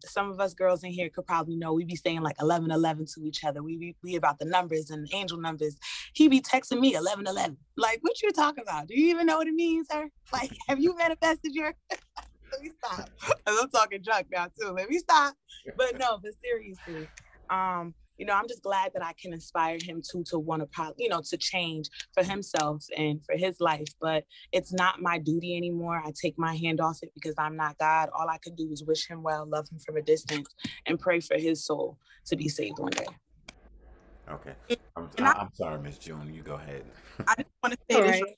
Some of us girls in here could probably know we be saying like 1111 to each other. We about the numbers and the angel numbers. He be texting me 1111. Like, what you talking about? Do you even know what it means, sir? Like, have you manifested your? Let me stop. I'm talking drunk now too. Let me stop. But no, but seriously, I'm just glad that I can inspire him to want to, to change for himself and for his life. But it's not my duty anymore. I take my hand off it because I'm not God. All I could do is wish him well, love him from a distance, and pray for his soul to be saved one day. Okay. And I, I'm sorry, Miss June. You go ahead. I just want to say All this. right.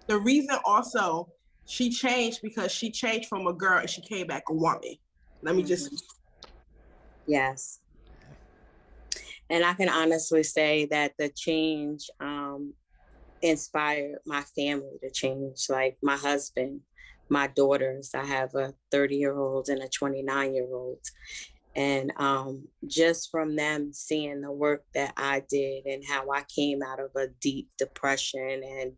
The reason also she changed because she changed from a girl and she came back a woman. Let me just. Yes. And I can honestly say that the change inspired my family to change, like my husband, my daughters. I have a 30-year-old and a 29-year-old. And just from them seeing the work that I did and how I came out of a deep depression and,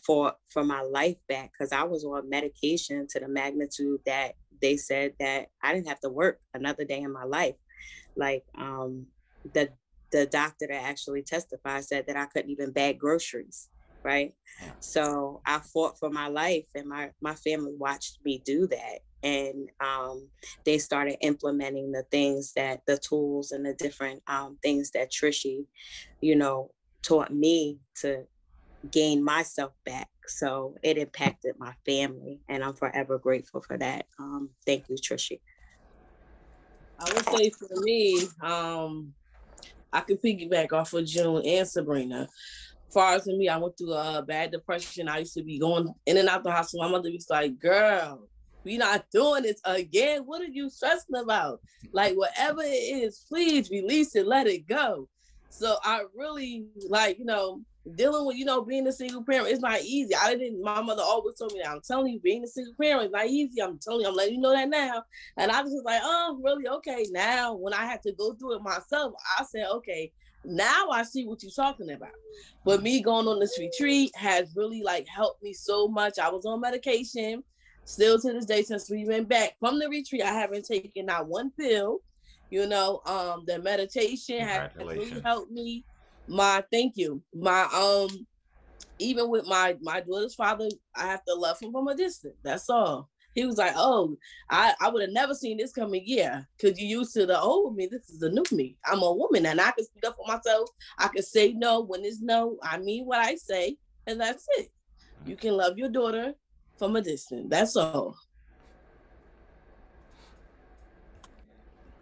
fought for my life back, because I was on medication to the magnitude that they said that I didn't have to work another day in my life. Like the doctor that actually testified said that I couldn't even bag groceries. Right. So I fought for my life, and my family watched me do that. And they started implementing the tools and the different things that Trishy, taught me to gain myself back. So it impacted my family, and I'm forever grateful for that. Thank you, Trishy. I would say for me, I could piggyback off of June and Sebrena. As far as me, I went through a bad depression. I used to be going in and out the hospital. My mother was like, girl, we not doing this again. What are you stressing about? Like, whatever it is, please release it, let it go. So I really, dealing with, being a single parent, it's not easy. My mother always told me that. I'm telling you, being a single parent is not easy. I'm telling you, I'm letting you know that now. And I was just like, oh, really? Okay. Now, when I had to go through it myself, I said, okay, now I see what you're talking about. But me going on this retreat has really helped me so much. I was on medication. Still to this day, since we went back from the retreat, I haven't taken not one pill. The meditation has really helped me. Thank you. Even with my daughter's father, I have to love him from a distance. That's all. He was like, oh, I would have never seen this coming. Yeah, because you used to the old me. This is the new me. I'm a woman, and I can speak up for myself. I can say no when it's no. I mean what I say, and that's it. You can love your daughter from a distance. That's all.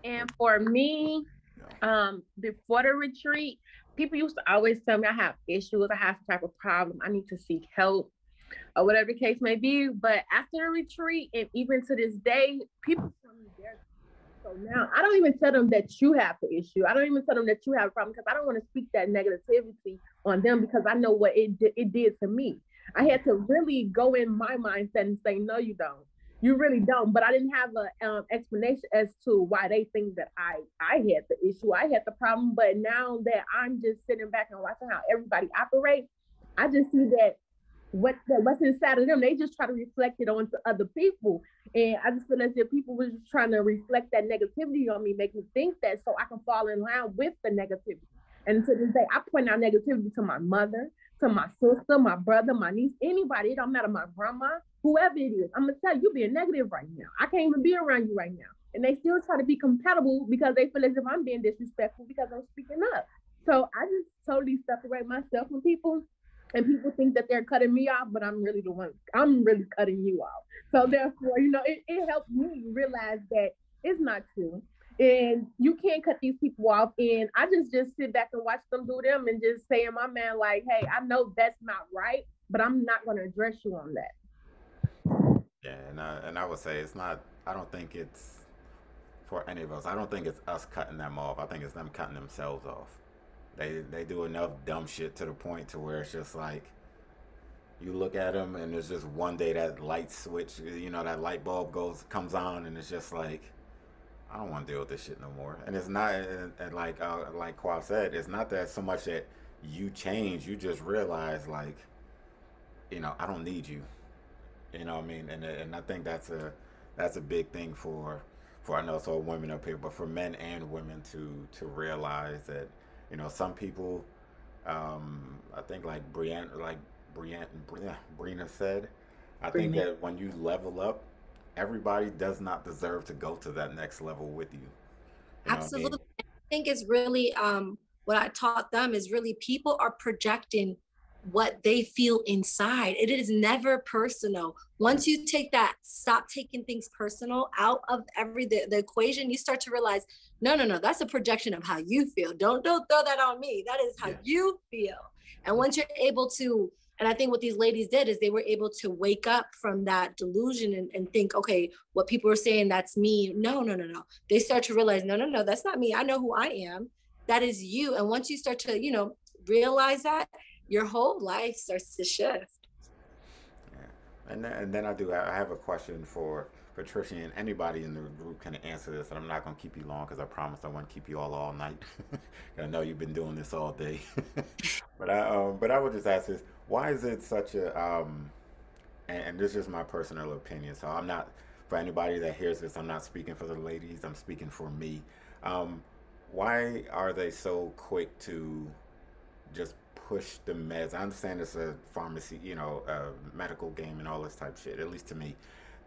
And for me, before the retreat, people used to always tell me I have issues, I have some type of problem, I need to seek help, or whatever the case may be. But after the retreat, and even to this day, people tell me they're. So now I don't even tell them that you have the issue. I don't even tell them that you have a problem, because I don't want to speak that negativity on them, because I know what it did to me. I had to really go in my mindset and say, no, you don't. You really don't. But I didn't have an explanation as to why they think that I had the issue, I had the problem. But now that I'm just sitting back and watching how everybody operates, I just see that what's inside of them, they just try to reflect it onto other people. And I just feel as if people were just trying to reflect that negativity on me, make me think that, so I can fall in line with the negativity. And to this day, I point out negativity to my mother, to my sister, my brother, my niece, anybody. It don't matter, my grandma, whoever it is. I'm going to tell you, you're being negative right now. I can't even be around you right now. And they still try to be compatible because they feel as if I'm being disrespectful because I'm speaking up. So I just totally separate myself from people. And people think that they're cutting me off, but I'm really cutting you off. So therefore, it helped me realize that it's not true. And you can't cut these people off. And I just sit back and watch them do them and just say in my mind, like, hey, I know that's not right, but I'm not going to address you on that. Yeah, and I would say it's not, I don't think it's for any of us. I don't think it's us cutting them off. I think it's them cutting themselves off. They do enough dumb shit to the point to where it's just like, you look at them and there's just one day that light switch, that light bulb comes on, and it's just like, I don't want to deal with this shit no more. And it's not, and like Qua said, it's not that so much that you change. You just realize like, I don't need you. You know what I mean? And I think that's a big thing for I know it's all women up here, but for men and women to realize that some people, I think Brina said, I think Brina. that when you level up, everybody does not deserve to go to that next level with you. You know what I mean? Absolutely. I think it's really what I taught them is really people are projecting what they feel inside. It is never personal. Once you take that, stop taking things personal out of the equation, you start to realize, no, that's a projection of how you feel. Don't throw that on me. That is how you feel. And once you're able to, and I think what these ladies did is they were able to wake up from that delusion and think, okay, what people are saying, that's me. No. They start to realize, no, that's not me. I know who I am. That is you. And once you start to, realize that, your whole life starts to shift. Yeah. And then I have a question for Trishy, and anybody in the group can answer this, and I'm not going to keep you long because I promise I won't keep you all night. I know you've been doing this all day. But I would just ask this: why is it such a and this is my personal opinion, so I'm not, for anybody that hears this, I'm not speaking for the ladies, I'm speaking for me. Um, why are they so quick to just push the meds? I understand it's a pharmacy, a medical game and all this type of shit, at least to me.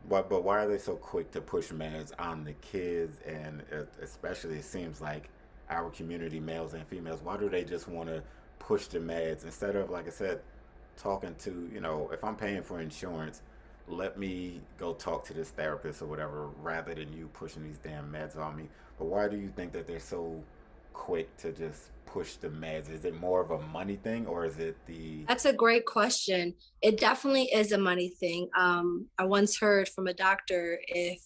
But why are they so quick to push meds on the kids, and especially it seems like our community, males and females, why do they just want to push the meds instead of, like I said, talking to, if I'm paying for insurance, let me go talk to this therapist or whatever, rather than you pushing these damn meds on me. But why do you think that they're so quick to just push the meds? Is it more of a money thing, or is it the? That's a great question. It definitely is a money thing. I once heard from a doctor, if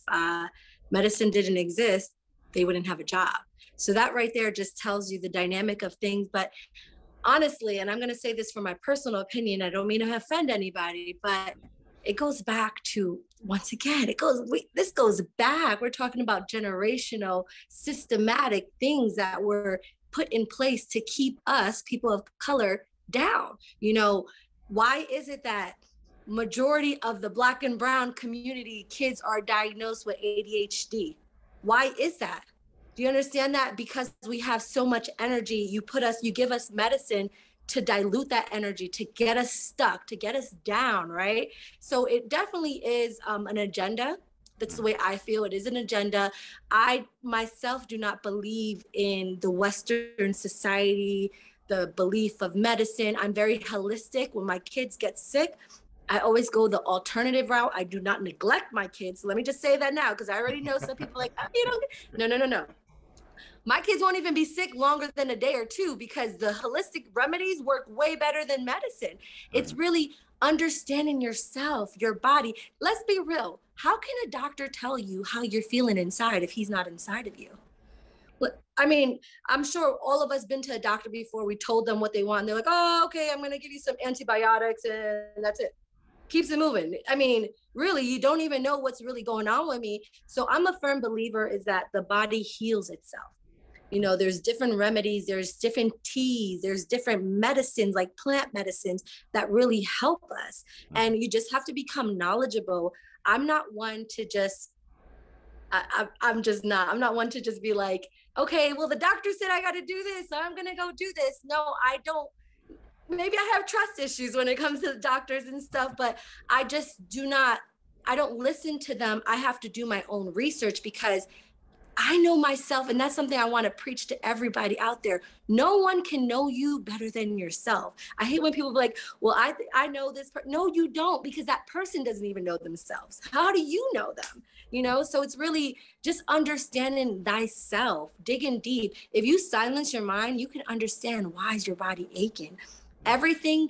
medicine didn't exist, they wouldn't have a job. So that right there just tells you the dynamic of things. But honestly, and I'm going to say this from my personal opinion, I don't mean to offend anybody, but it goes back to, once again, this goes back. We're talking about generational, systematic things that were put in place to keep us, people of color, down. Why is it that majority of the Black and brown community kids are diagnosed with ADHD? Why is that? Do you understand that? Because we have so much energy, you give us medicine to dilute that energy, to get us stuck, to get us down, right? So it definitely is an agenda. That's the way I feel. It is an agenda. I myself do not believe in the Western society, the belief of medicine. I'm very holistic. When my kids get sick, I always go the alternative route. I do not neglect my kids. So let me just say that now, because I already know some people like, oh, you don't. No. My kids won't even be sick longer than a day or two, because the holistic remedies work way better than medicine. It's really understanding yourself, your body. Let's be real. How can a doctor tell you how you're feeling inside if he's not inside of you? I mean, I'm sure all of us been to a doctor before. We told them what they want. And they're like, oh, okay, I'm going to give you some antibiotics and that's it. Keeps it moving. I mean, really, you don't even know what's really going on with me. So I'm a firm believer is that the body heals itself. There's different remedies, there's different teas, there's different medicines, like plant medicines, that really help us. And you just have to become knowledgeable. I'm not one to just, I'm not one to just be like, okay, well, the doctor said I got to do this, so I'm going to go do this. No, I don't. Maybe I have trust issues when it comes to the doctors and stuff, but I don't listen to them. I have to do my own research, because I know myself, and that's something I want to preach to everybody out there. No one can know you better than yourself. I hate when people be like, well, I know this. No, you don't, because that person doesn't even know themselves. How do you know them? So it's really just understanding thyself, digging deep. If you silence your mind, you can understand why is your body aching. Everything,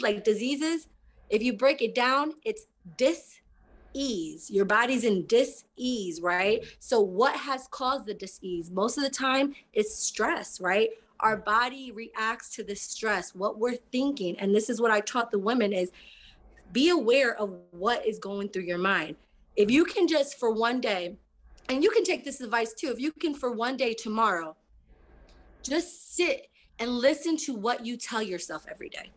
like diseases, if you break it down, it's dis-ease. Your body's in dis-ease, right? So what has caused the dis-ease? Most of the time, it's stress, right? Our body reacts to the stress, what we're thinking. And this is what I taught the women is, be aware of what is going through your mind. If you can just, for one day, and you can take this advice too, if you can for one day tomorrow, just sit and listen to what you tell yourself every day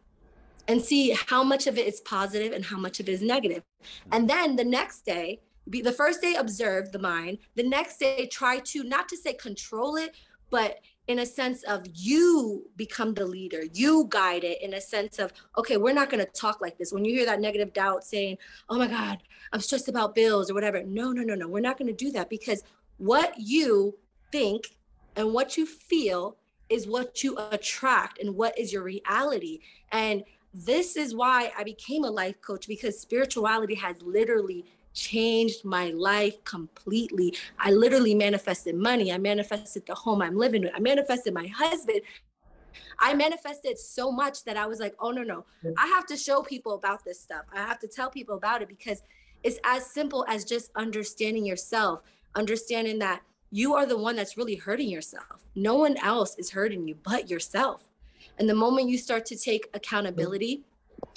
and see how much of it is positive and how much of it is negative. And then the next day, the first day, observe the mind. The next day, try to, not to say control it, but in a sense of you become the leader, you guide it in a sense of, okay, we're not going to talk like this. When you hear that negative doubt saying, oh my God, I'm stressed about bills or whatever. No, we're not going to do that, because what you think and what you feel is what you attract and what is your reality. And this is why I became a life coach, because spirituality has literally changed my life completely. I literally manifested money. I manifested the home I'm living in. I manifested my husband. I manifested so much that I was like, oh, no. I have to show people about this stuff. I have to tell people about it, because it's as simple as just understanding yourself, understanding that you are the one that's really hurting yourself. No one else is hurting you but yourself. And the moment you start to take accountability,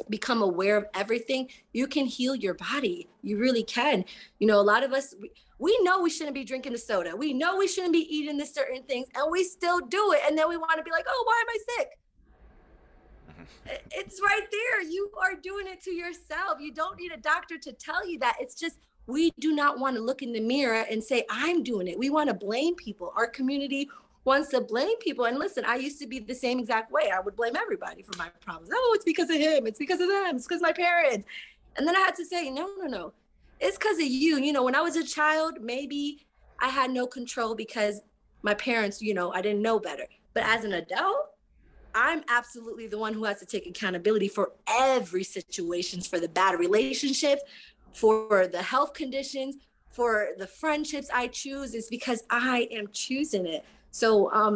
become aware of everything, you can heal your body. You really can. You know, a lot of us, we know we shouldn't be drinking the soda. We know we shouldn't be eating the certain things, and we still do it. And then we want to be like, oh, why am I sick? It's right there. You are doing it to yourself. You don't need a doctor to tell you that. It's just, we do not want to look in the mirror and say, I'm doing it. We want to blame people. Our community wants to blame people. And listen, I used to be the same exact way. I would blame everybody for my problems. Oh, it's because of him. It's because of them. It's because of my parents. And then I had to say, no. It's because of you. You know, when I was a child, maybe I had no control because my parents, you know, I didn't know better. But as an adult, I'm absolutely the one who has to take accountability for every situation, for the bad relationships, for the health conditions, for the friendships I choose. It's because I am choosing it. So I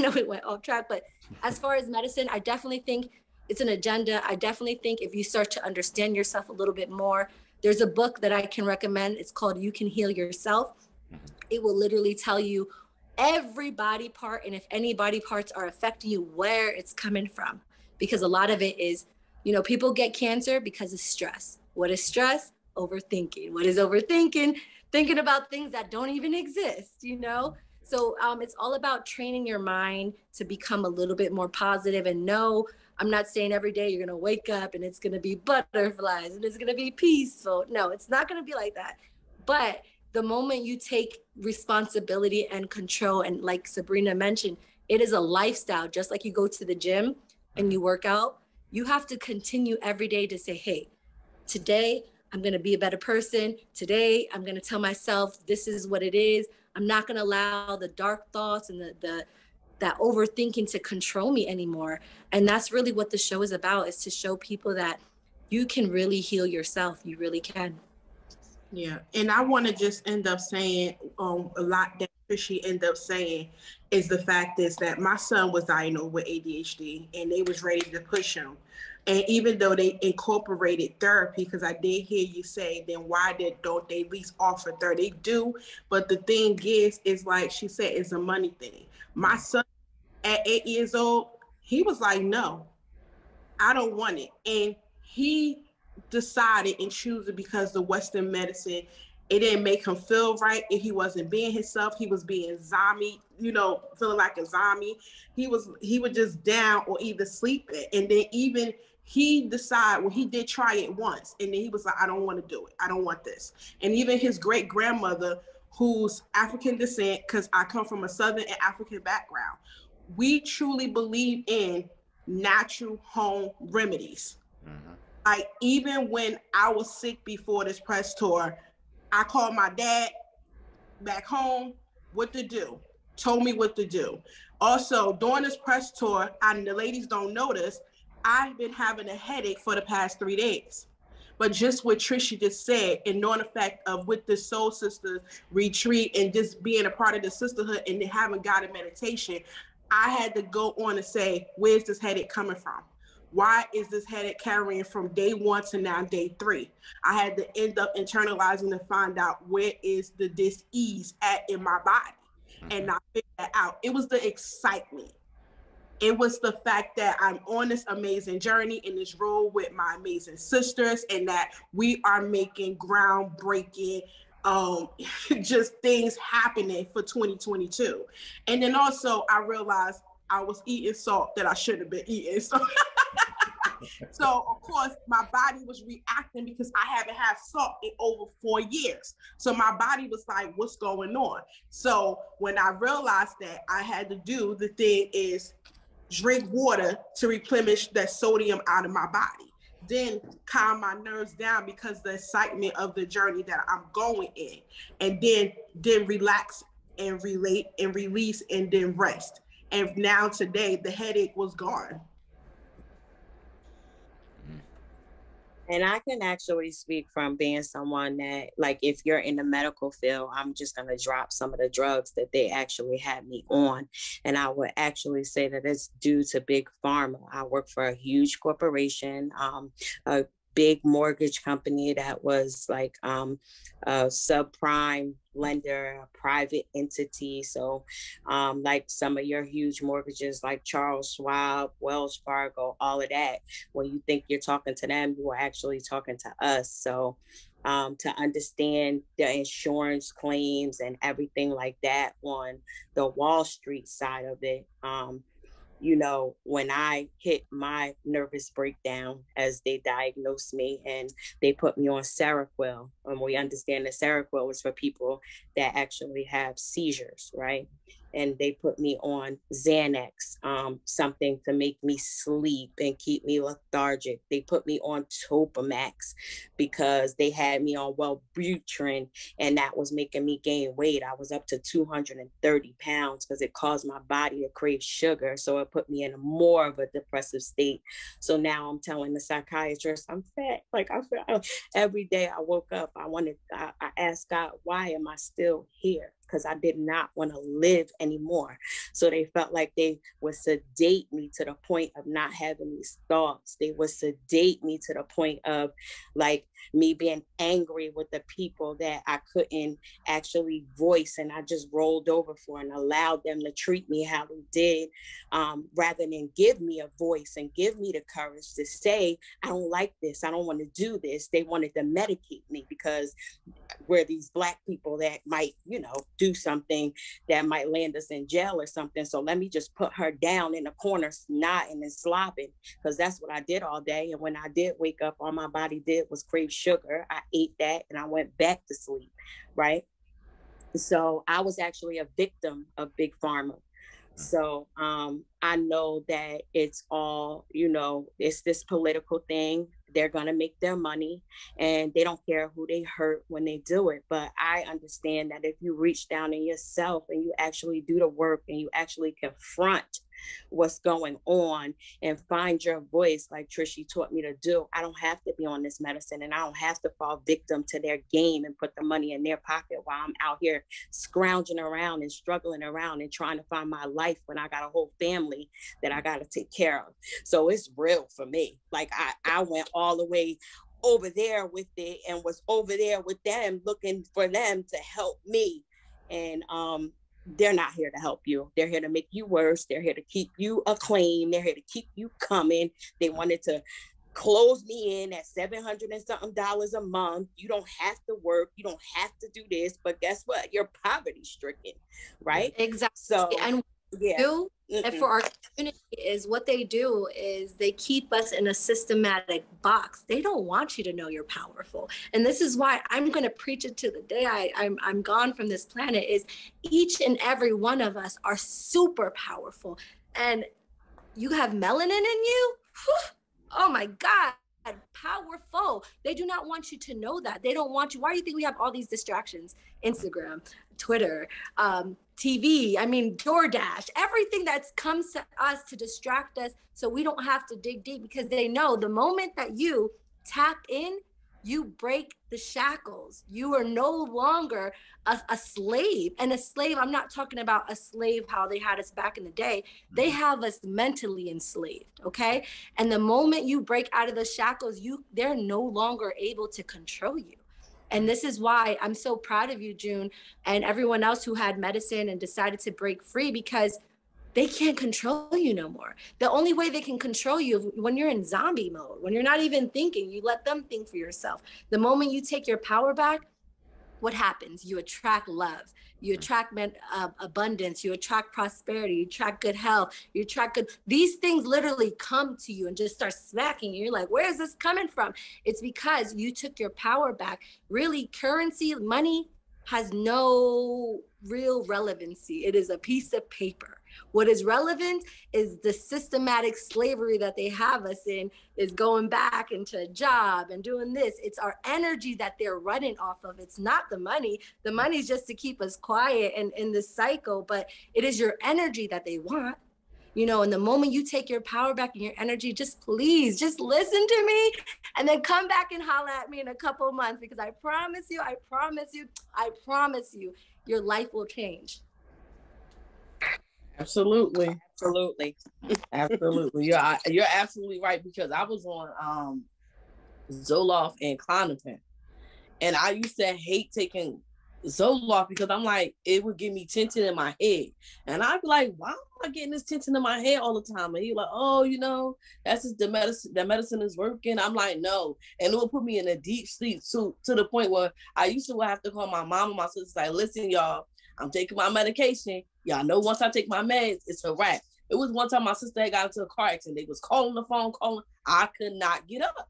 know it went off track, but as far as medicine, I definitely think it's an agenda. I definitely think if you start to understand yourself a little bit more, there's a book that I can recommend. It's called You Can Heal Yourself. It will literally tell you every body part, and if any body parts are affecting you, where it's coming from. Because a lot of it is, you know, people get cancer because of stress. What is stress? Overthinking. What is overthinking? Thinking about things that don't even exist, you know? So it's all about training your mind to become a little bit more positive. And no, I'm not saying every day you're going to wake up and it's going to be butterflies and it's going to be peaceful. No, it's not going to be like that. But the moment you take responsibility and control, and like Sebrena mentioned, it is a lifestyle. Just like you go to the gym and you work out, you have to continue every day to say, hey, today I'm going to be a better person. Today I'm going to tell myself this is what it is. I'm not going to allow the dark thoughts and that overthinking to control me anymore. And that's really what the show is about, is to show people that you can really heal yourself. You really can. Yeah, and I want to just end up saying a lot that Trishy ended up saying is the fact is that my son was diagnosed with ADHD and they was ready to push him. And even though they incorporated therapy, because I did hear you say, then why don't they at least offer therapy? They do, but the thing is like she said, it's a money thing. My son at 8 years old, he was like, no, I don't want it. And he decided and choose it because the Western medicine, it didn't make him feel right. If he wasn't being himself, he was being zombie, you know, feeling like a zombie. He was just down or either sleeping. And then even he decided, well, he did try it once. And then he was like, I don't want to do it. I don't want this. And even his great grandmother, who's African descent, because I come from a Southern and African background, we truly believe in natural home remedies. Like even when I was sick before this press tour, I called my dad back home, what to do, told me what to do. Also, during this press tour, and the ladies don't notice, I've been having a headache for the past 3 days. But just what Trisha just said, and knowing the fact of with the Soul Sisters retreat and just being a part of the sisterhood and having guided meditation, I had to go on and say, where's this headache coming from? Why is this headache carrying from day 1 to now day 3? I had to end up internalizing to find out where is the dis-ease at in my body. And I figured that out. It was the excitement. It was the fact that I'm on this amazing journey in this role with my amazing sisters, and that we are making groundbreaking um, just things happening for 2022. And then also I realized I was eating salt that I shouldn't have been eating. So of course my body was reacting because I haven't had salt in over 4 years. So my body was like, what's going on? So when I realized that, I had to do the thing is drink water to replenish that sodium out of my body. Then calm my nerves down because the excitement of the journey that I'm going in. And then relax and relate and release and then rest. And now today the headache was gone. And I can actually speak from being someone that, like, if you're in the medical field, I'm just going to drop some of the drugs that they actually had me on. And I would actually say that it's due to big pharma. I work for a huge corporation, a big mortgage company that was like a subprime lender, a private entity. So like some of your huge mortgages like Charles Schwab, Wells Fargo, all of that, when you think you're talking to them, you are actually talking to us. So to understand the insurance claims and everything like that on the Wall Street side of it, you know, when I hit my nervous breakdown, as they diagnosed me, and they put me on Seroquel, and we understand that Seroquel is for people that actually have seizures, right? And they put me on Xanax, something to make me sleep and keep me lethargic. They put me on Topamax because they had me on Wellbutrin, and that was making me gain weight. I was up to 230 pounds because it caused my body to crave sugar. So it put me in more of a depressive state. So now I'm telling the psychiatrist I'm fat. Like I feel every day I woke up, I asked God, why am I still here? Because I did not want to live anymore. So they felt like they would sedate me to the point of not having these thoughts. They would sedate me to the point of like me being angry with the people that I couldn't actually voice, and I just rolled over for and allowed them to treat me how they did, rather than give me a voice and give me the courage to say, I don't like this, I don't want to do this. They wanted to medicate me because we're these Black people that might, you know, do something that might land us in jail or something. So let me just put her down in the corner, snotting and slobbing, because that's what I did all day. And when I did wake up, all my body did was crave sugar. I ate that and I went back to sleep, right? So I was actually a victim of Big Pharma. So I know that it's all, you know, it's this political thing. They're going to make their money and they don't care who they hurt when they do it. But I understand that if you reach down in yourself and you actually do the work and you actually confront what's going on and find your voice, like Trishy taught me to do, I don't have to be on this medicine and I don't have to fall victim to their game and put the money in their pocket while I'm out here scrounging around and struggling around and trying to find my life when I got a whole family that I got to take care of. So it's real for me. Like I went all the way over there with it and was over there with them, looking for them to help me. And they're not here to help you. They're here to make you worse. They're here to keep you acclaimed. They're here to keep you coming. They wanted to close me in at $700 and something a month. You don't have to work. You don't have to do this. But guess what? You're poverty stricken, right? Exactly. So and yeah. And for our community is what they do is they keep us in a systematic box. They don't want you to know you're powerful. And this is why I'm going to preach it to the day I'm gone from this planet, is each and every one of us are super powerful. And you have melanin in you? Oh my God. Powerful. They do not want you to know that. They don't want you. Why do you think we have all these distractions? Instagram, Twitter, TV, I mean, DoorDash, everything that comes to us to distract us so we don't have to dig deep, because they know the moment that you tap in, you break the shackles. You are no longer a slave. And a slave, I'm not talking about a slave how they had us back in the day. They have us mentally enslaved, okay? And the moment you break out of the shackles, they're no longer able to control you. And this is why I'm so proud of you, Juhne, and everyone else who had medicine and decided to break free, because they can't control you no more. The only way they can control you is when you're in zombie mode, when you're not even thinking, you let them think for yourself. The moment you take your power back, what happens? You attract love, you attract abundance, you attract prosperity, you attract good health, you attract good, these things literally come to you and just start smacking you. You're like, where is this coming from? It's because you took your power back. Really, currency, money has no real relevancy. It is a piece of paper. What is relevant is the systematic slavery that they have us in, is going back into a job and doing this. It's our energy that they're running off of. It's not the money. The money is just to keep us quiet and in this cycle, but it is your energy that they want. You know, and the moment you take your power back and your energy, just please, just listen to me and then come back and holler at me in a couple of months, because I promise you, I promise you, I promise you, your life will change. Absolutely. Absolutely. Absolutely. You're absolutely right, because I was on Zoloft and Clonopin, and I used to hate taking Zoloft because I'm like, it would give me tension in my head. And I'd be like, why am I getting this tension in my head all the time? And he's like, oh, you know, that's just the medicine is working. I'm like, no. And it would put me in a deep sleep to the point where I used to have to call my mom and my sisters like, listen, y'all, I'm taking my medication. Y'all know once I take my meds, it's a wrap. It was one time my sister had got into a car accident. They was calling the phone, calling. I could not get up.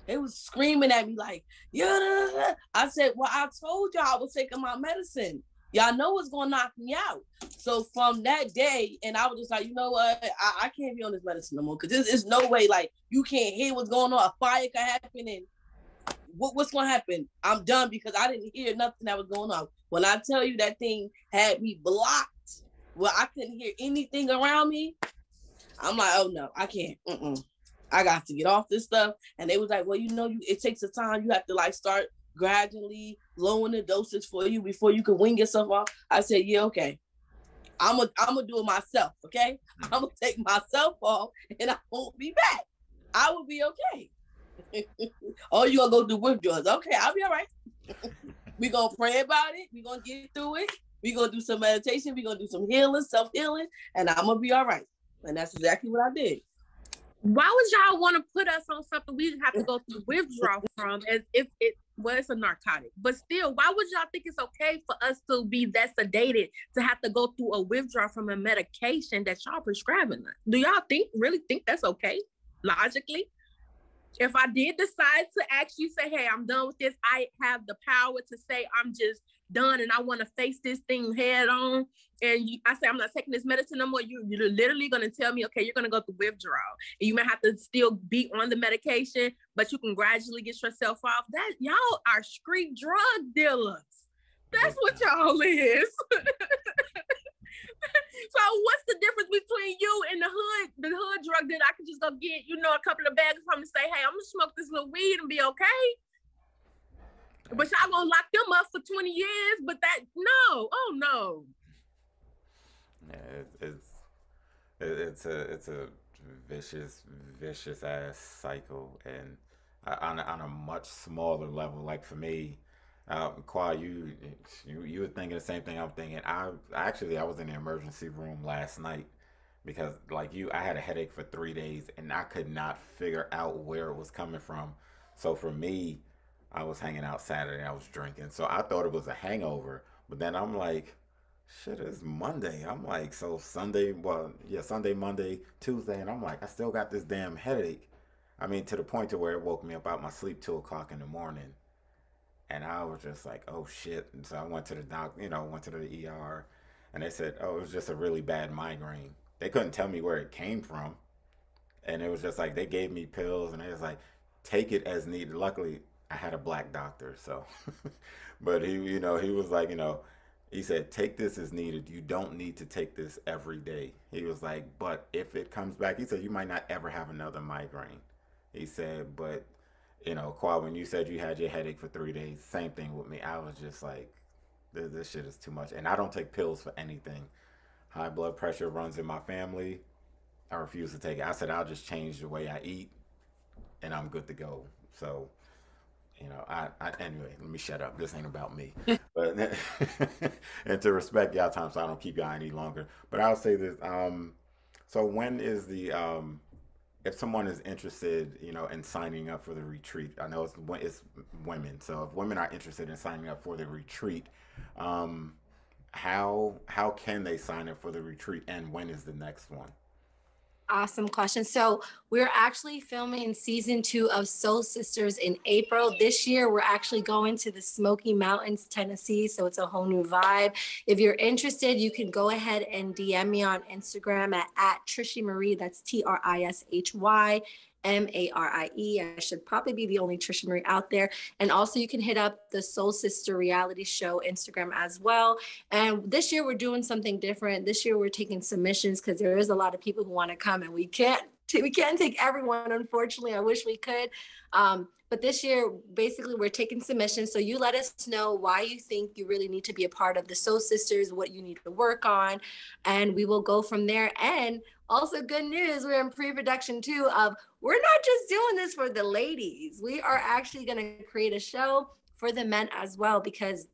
They was screaming at me like, yeah. I said, well, I told y'all I was taking my medicine. Y'all know it's going to knock me out. So from that day, and I was just like, you know what? I can't be on this medicine no more, because there's no way, like, you can't hear what's going on. A fire could happen, and what's going to happen? I'm done, because I didn't hear nothing that was going on. When I tell you that thing had me blocked, where I couldn't hear anything around me, I'm like, oh no, I can't. I got to get off this stuff. And they was like, well, you know, it takes a time. You have to like start gradually lowering the doses for you before you can wing yourself off. I said, yeah, okay. I'm gonna do it myself, okay? I'm gonna take myself off and I won't be back. I will be okay. Oh, you gonna go do withdrawals? Okay, I'll be all right. We're gonna pray about it. We're gonna get through it. We're gonna do some meditation. We're gonna do some healing, self-healing, and I'm gonna be all right. And that's exactly what I did. Why would y'all want to put us on something we have to go through withdrawal from, as if it's a narcotic? But still, why would y'all think it's okay for us to be that sedated to have to go through a withdrawal from a medication that y'all prescribing us? Do y'all really think that's okay, logically? If I did decide to actually say, hey, I'm done with this, I have the power to say I'm just done and I want to face this thing head on, and I say I'm not taking this medicine no more, you're literally going to tell me, okay, you're going to go through withdrawal, and you may have to still be on the medication, but you can gradually get yourself off. That y'all are street drug dealers. That's what y'all is. So what's the difference between you and the hood drug dealer? I can just go get, a couple of bags from and say, hey, I'm gonna smoke this little weed and be okay. But y'all gonna lock them up for 20 years, but no. Yeah, it's a vicious ass cycle, and on a much smaller level. Like for me, Qua, you were thinking the same thing I'm thinking. I was in the emergency room last night because, like you, I had a headache for 3 days and I could not figure out where it was coming from. So for me, I was hanging out Saturday. I was drinking, so I thought it was a hangover. But then I'm like, shit, it's Monday. I'm like, so Sunday, well, yeah, Sunday, Monday, Tuesday, and I'm like, I still got this damn headache. I mean, to the point to where it woke me up out my sleep 2 o'clock in the morning. And I was just like, oh shit. And so I went to the went to the ER, and they said, oh, it was just a really bad migraine. They couldn't tell me where it came from. And it was just like, they gave me pills and they was like, take it as needed. Luckily, I had a black doctor, so, but he was like, he said, take this as needed. You don't need to take this every day. He was like, but if it comes back, he said, you might not ever have another migraine. He said, but Qua, when you said you had your headache for 3 days, same thing with me. I was just like, this shit is too much. And I don't take pills for anything. High blood pressure runs in my family. I refuse to take it. I said, I'll just change the way I eat and I'm good to go. So, anyway, let me shut up. This ain't about me. But and to respect y'all time, so I don't keep y'all any longer. But I'll say this. So when is the if someone is interested, in signing up for the retreat, I know it's women. So if women are interested in signing up for the retreat, um, how can they sign up for the retreat, and when is the next one? Awesome question. So we're actually filming season 2 of Soul Sisters in April. This year, we're actually going to the Smoky Mountains, Tennessee. So it's a whole new vibe. If you're interested, you can go ahead and DM me on Instagram at Trishy Marie. That's TrishyMarie. I should probably be the only Trisha Marie out there. And also, you can hit up the Soul Sister reality show Instagram as well. And this year, we're doing something different. This year, we're taking submissions because there is a lot of people who want to come, and we can't take everyone, unfortunately. I wish we could. But this year, basically, we're taking submissions. So you let us know why you think you really need to be a part of the Soul Sisters, what you need to work on, and we will go from there. And also, good news, we're in pre-production too of we're not just doing this for the ladies. We are actually going to create a show for the men as well, because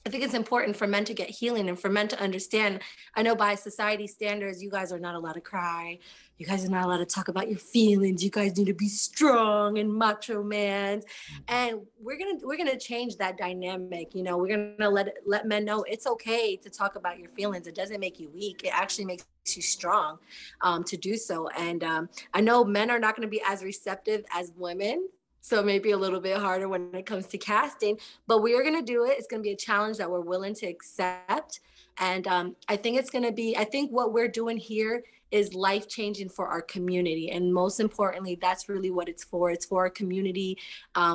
I think it's important for men to get healing and for men to understand. I know by society standards, you guys are not allowed to cry. You guys are not allowed to talk about your feelings. You guys need to be strong and macho man. And we're gonna change that dynamic. We're gonna let men know it's okay to talk about your feelings. It doesn't make you weak. It actually makes you strong to do so. And I know men are not going to be as receptive as women, so maybe a little bit harder when it comes to casting, but we are going to do it. It's going to be a challenge that we're willing to accept. And I think I think what we're doing here is life changing for our community. And most importantly, that's really what it's for. It's for our community.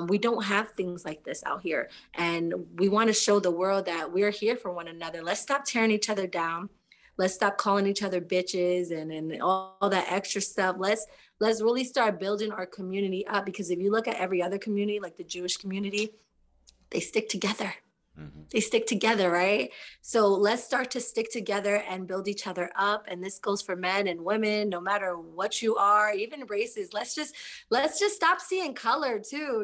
We don't have things like this out here. And we want to show the world that we're here for one another. Let's stop tearing each other down. Let's stop calling each other bitches and all that extra stuff. Let's really start building our community up, because if you look at every other community, like the Jewish community, they stick together. Mm-hmm. They stick together, right? So let's start to stick together and build each other up. And this goes for men and women, no matter what you are, even races. Let's just stop seeing color too.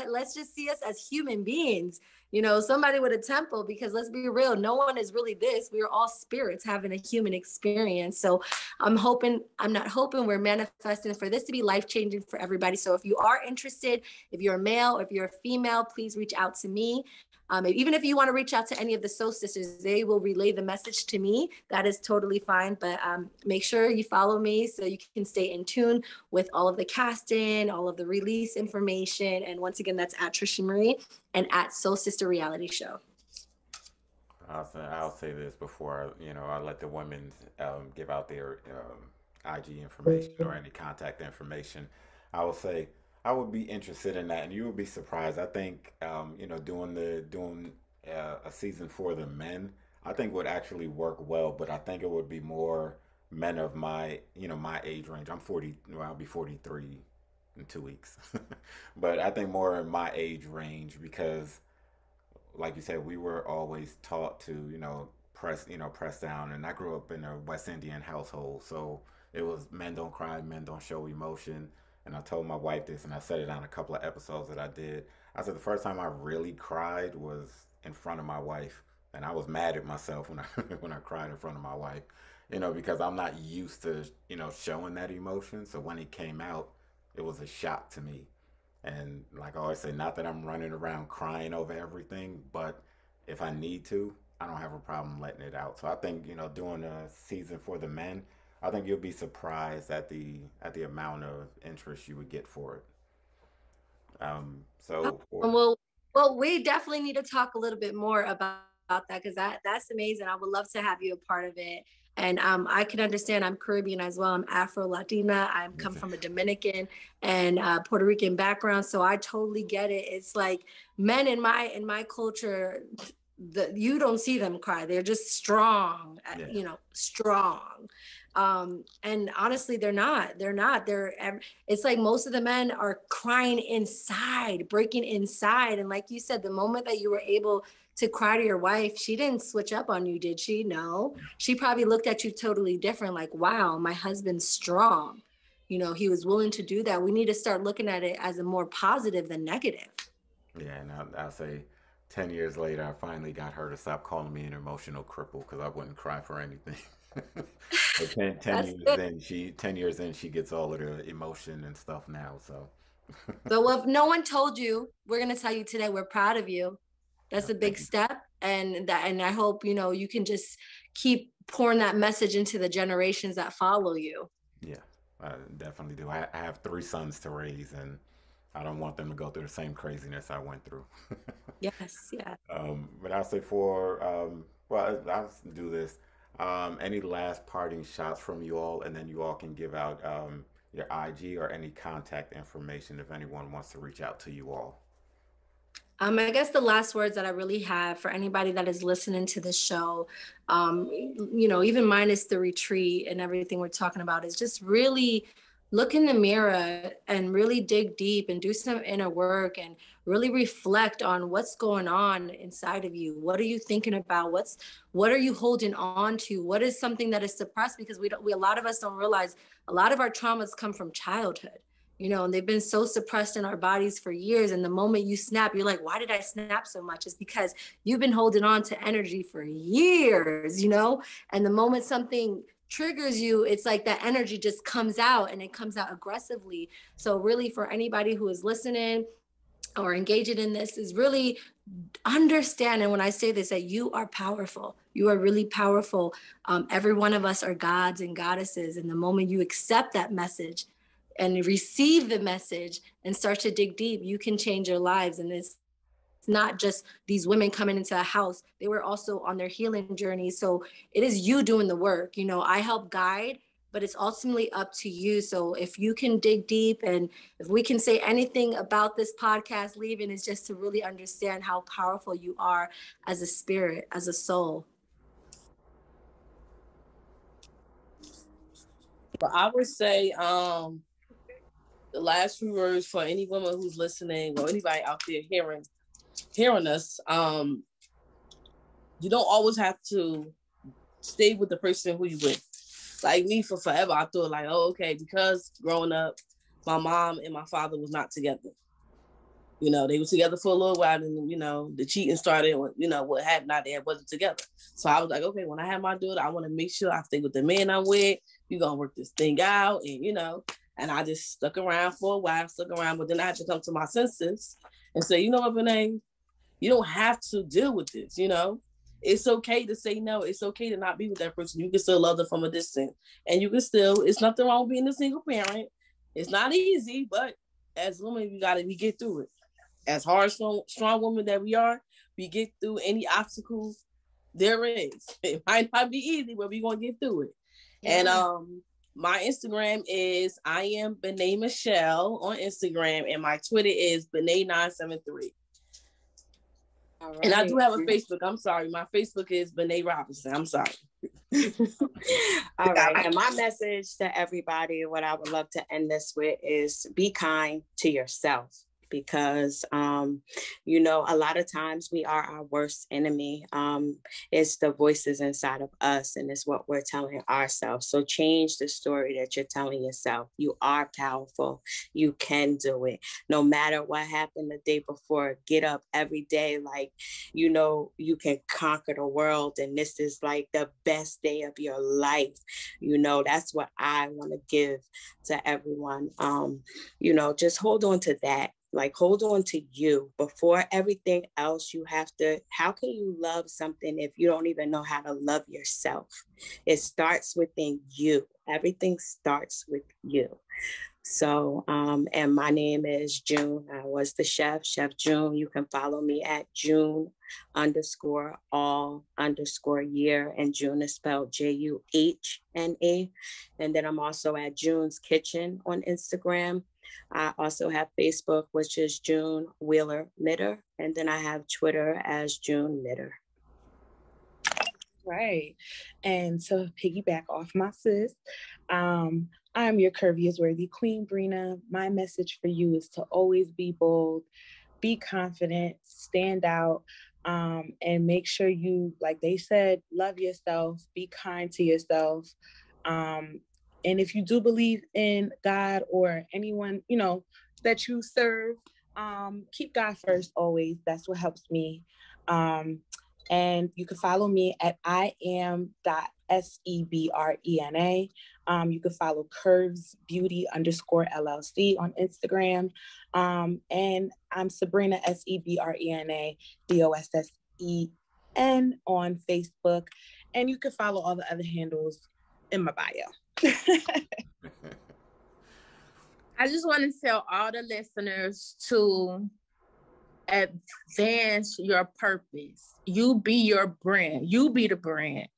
Let's just see us as human beings. Somebody with a temple, because let's be real, no one is really this. We are all spirits having a human experience. So I'm not hoping, we're manifesting for this to be life-changing for everybody. So if you are interested, if you're a male, if you're a female, please reach out to me. Even if you want to reach out to any of the Soul Sisters, they will relay the message to me. That is totally fine. But make sure you follow me so you can stay in tune with all of the casting, all of the release information. And once again, that's at Trishy Marie and at Soul Sister Reality Show. I'll say this before I let the women give out their IG information or any contact information. I will say I would be interested in that, and you would be surprised. I think doing a season for the men, I think would actually work well. But I think it would be more men of my age range. I'm 40. Well, I'll be 43 in 2 weeks, but I think more in my age range because like you said, we were always taught to, press down. And I grew up in a West Indian household, so it was men don't cry, men don't show emotion. And I told my wife this, and I said it on a couple of episodes that I did. I said the first time I really cried was in front of my wife, and I was mad at myself when I when I cried in front of my wife, because I'm not used to, showing that emotion. So when it came out, it was a shock to me. And like I always say, not that I'm running around crying over everything, but if I need to, I don't have a problem letting it out. So I think, doing a season for the men, I think you'll be surprised at the amount of interest you would get for it. So for Well, we definitely need to talk a little bit more about that, because that's amazing. I would love to have you a part of it. And I can understand, I'm Caribbean as well. I'm Afro Latina. I come from a Dominican and Puerto Rican background, so I totally get it. It's like men in my culture, you don't see them cry. They're just strong, yeah, strong. And honestly, they're not. It's like most of the men are crying inside, breaking inside. And like you said, the moment that you were able to cry to your wife, she didn't switch up on you, did she? No. She probably looked at you totally different, like, wow, my husband's strong. He was willing to do that. We need to start looking at it as a more positive than negative. yeah. And I'll say 10 years later, I finally got her to stop calling me an emotional cripple because I wouldn't cry for anything. But 10 That's years good. in, 10 years in, she gets all of the emotion and stuff now. So But if no one told you, we're gonna tell you today. We're proud of you. yeah, That's a big thank you. step, and I hope you can just keep pouring that message into the generations that follow you. Yeah, I definitely do. I have three sons to raise, and I don't want them to go through the same craziness I went through. Yes, yeah. But I'll say well, I'll do this. Any last parting shots from you all, and then you all can give out your IG or any contact information if anyone wants to reach out to you all. I guess the last words that I really have for anybody that is listening to this show, even minus the retreat and everything we're talking about, is just really look in the mirror and really dig deep and do some inner work and really reflect on what's going on inside of you. What are you thinking about? What are you holding on to? What is something that is suppressed? Because a lot of us don't realize a lot of our traumas come from childhood, and they've been so suppressed in our bodies for years. And the moment you snap, you're like, why did I snap so much? It's because you've been holding on to energy for years. And the moment something triggers you, it's like that energy just comes out, and it comes out aggressively. So really, for anybody who is listening or engaging in this, is really understand, and when I say this, that you are powerful. You are really powerful. Every one of us are gods and goddesses. And the moment you accept that message and receive the message and start to dig deep, you can change your lives. And it's not just these women coming into a house. They were also on their healing journey. So it is you doing the work. I help guide, but it's ultimately up to you. So if you can dig deep, and if we can say anything about this podcast leaving, is just to really understand how powerful you are as a spirit, as a soul. But I would say the last few words for any woman who's listening or anybody out there hearing us, you don't always have to stay with the person who you with. Like me, for forever, I thought like, oh, okay, because growing up, my mom and my father was not together. They were together for a little while, and the cheating started. What happened out there wasn't together. So I was like, okay, when I have my daughter, I want to make sure I stay with the man I'm with. We're gonna work this thing out, and I just stuck around for a while, but then I had to come to my senses and say, you know what, Benay, you don't have to deal with this. It's okay to say no. It's okay to not be with that person. You can still love them from a distance, and you can still. It's nothing wrong with being a single parent. It's not easy, but as women, we get through it. As hard, strong women that we are, we get through any obstacle there is. It might not be easy, but we're gonna get through it. Yeah. And my Instagram is I am Benay Michelle on Instagram, and my Twitter is Benay973. Right. And I do have a Facebook. I'm sorry, my Facebook is Benay Robinson. I'm sorry. All right. And my message to everybody, what I would love to end this with, is be kind to yourself. Because, a lot of times we are our worst enemy. It's the voices inside of us, and it's what we're telling ourselves. So change the story that you're telling yourself. You are powerful. You can do it. No matter what happened the day before, get up every day like, you can conquer the world. And this is like the best day of your life. That's what I want to give to everyone. Just hold on to that. Like, hold on to you. Before everything else, how can you love something if you don't even know how to love yourself? It starts within you. Everything starts with you. So, and my name is Juhne. I was the chef, Chef Juhne. You can follow me at Juhne_all_year, and Juhne is spelled Juhne. And then I'm also at Juhne's Kitchen on Instagram. I also have Facebook, which is Juhne Wheeler Knitter. And then I have Twitter as Juhne Knitter. Right. And to piggyback off my sis, I'm your curviest worthy Queen Brina. My message for you is to always be bold, be confident, stand out, and make sure you, like they said, love yourself, be kind to yourself. And if you do believe in God or anyone, that you serve, keep God first always. That's what helps me. And you can follow me at iam.sebrena. You can follow Curves Beauty _LLC on Instagram. And I'm Sebrena, Sebrena, DOSSEN on Facebook. And you can follow all the other handles in my bio. I just want to tell all the listeners to advance your purpose. You be your brand. You be the brand.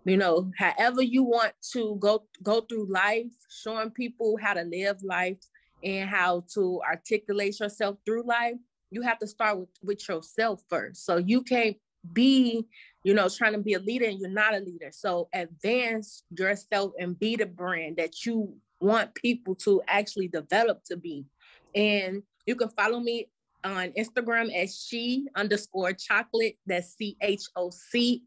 You know, however you want to go through life, showing people how to live life and how to articulate yourself through life, you have to start with yourself first. So you can't be, you know, trying to be a leader and you're not a leader. So advance yourself and be the brand that you want people to actually develop to be. And you can follow me on Instagram as she_chocolate. That's CHOCLIT.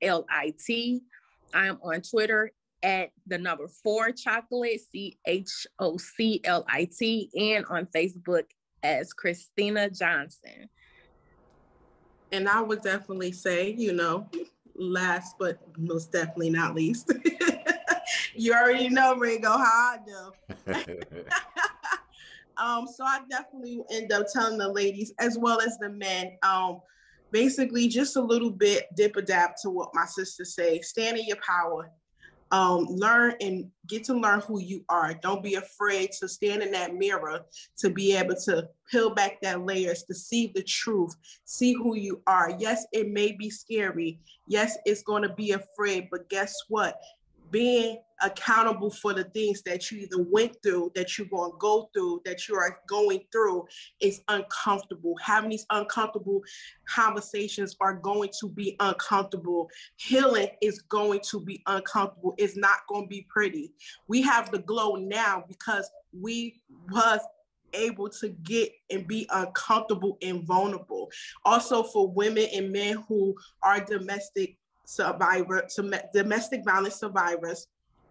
I am on Twitter at the number 4 chocolate, CHOCLIT, and on Facebook as Christina Johnson. And I would definitely say, you know, last but most definitely not least, you already know, Ringo, how I do. So I definitely end up telling the ladies as well as the men, basically just a little bit dip adapt to what my sisters say. Stand in your power. Learn and get to learn who you are. Don't be afraid to stand in that mirror, to be able to peel back that layers, to see the truth, see who you are. Yes, it may be scary. Yes, it's going to be afraid, but guess what? Being accountable for the things that you either went through, that you're going to go through, that you are going through is uncomfortable. Having these uncomfortable conversations are going to be uncomfortable. Healing is going to be uncomfortable. It's not going to be pretty. We have the glow now because we was able to get and be uncomfortable and vulnerable. Also for women and men who are domestic violence survivors,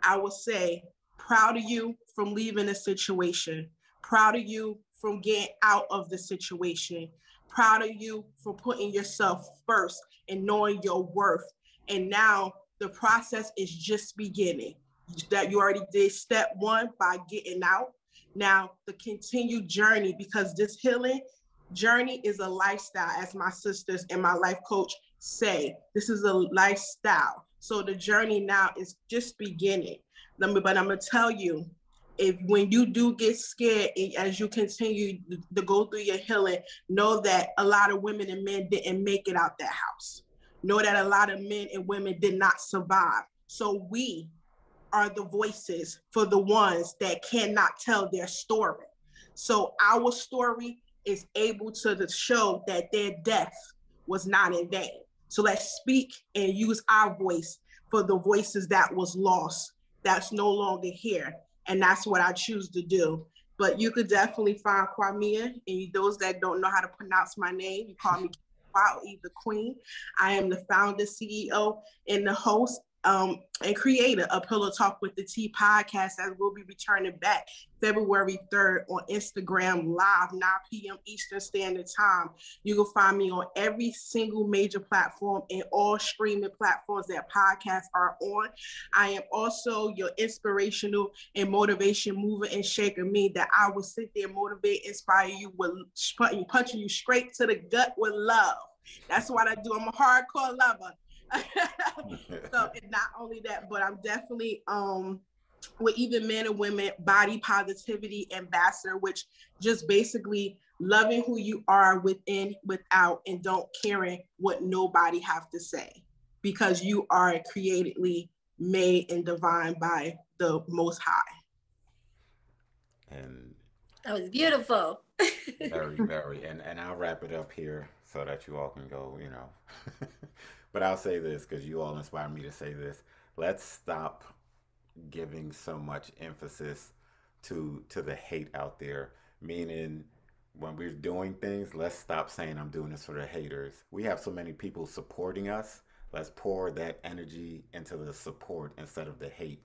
I would say, proud of you from leaving the situation, proud of you from getting out of the situation, proud of you for putting yourself first and knowing your worth. And now the process is just beginning. That you already did step 1 by getting out. Now the continued journey, because this healing journey is a lifestyle, as my sisters and my life coach say. This is a lifestyle. So the journey now is just beginning. But I'm going to tell you, if when you do get scared, as you continue to go through your healing, know that a lot of women and men didn't make it out that house. Know that a lot of men and women did not survive. So we are the voices for the ones that cannot tell their story. So our story is able to show that their death was not in vain. So let's speak and use our voice for the voices that was lost, that's no longer here. And that's what I choose to do. But you could definitely find Qimmah, and those that don't know how to pronounce my name, you call me the Queen. I am the founder, CEO, and the host and creator of Pillow Talk with the T podcast, that will be returning back February 3rd on Instagram live, 9 p.m. Eastern Standard Time. You can find me on every single major platform and all streaming platforms that podcasts are on. I am also your inspirational and motivation mover and shaker, meaning that I will sit there, motivate, inspire you with punching you straight to the gut with love. That's what I do. I'm a hardcore lover. So not only that, but I'm definitely with even men and women body positivity ambassador, which just basically loving who you are within, without, and don't caring what nobody have to say, because you are creatively made and divine by the Most High. And that was beautiful. very, very. And I'll wrap it up here so that you all can go, you know. But I'll say this because you all inspired me to say this. Let's stop giving so much emphasis to the hate out there. Meaning, when we're doing things, let's stop saying I'm doing this for the haters. We have so many people supporting us. Let's pour that energy into the support instead of the hate.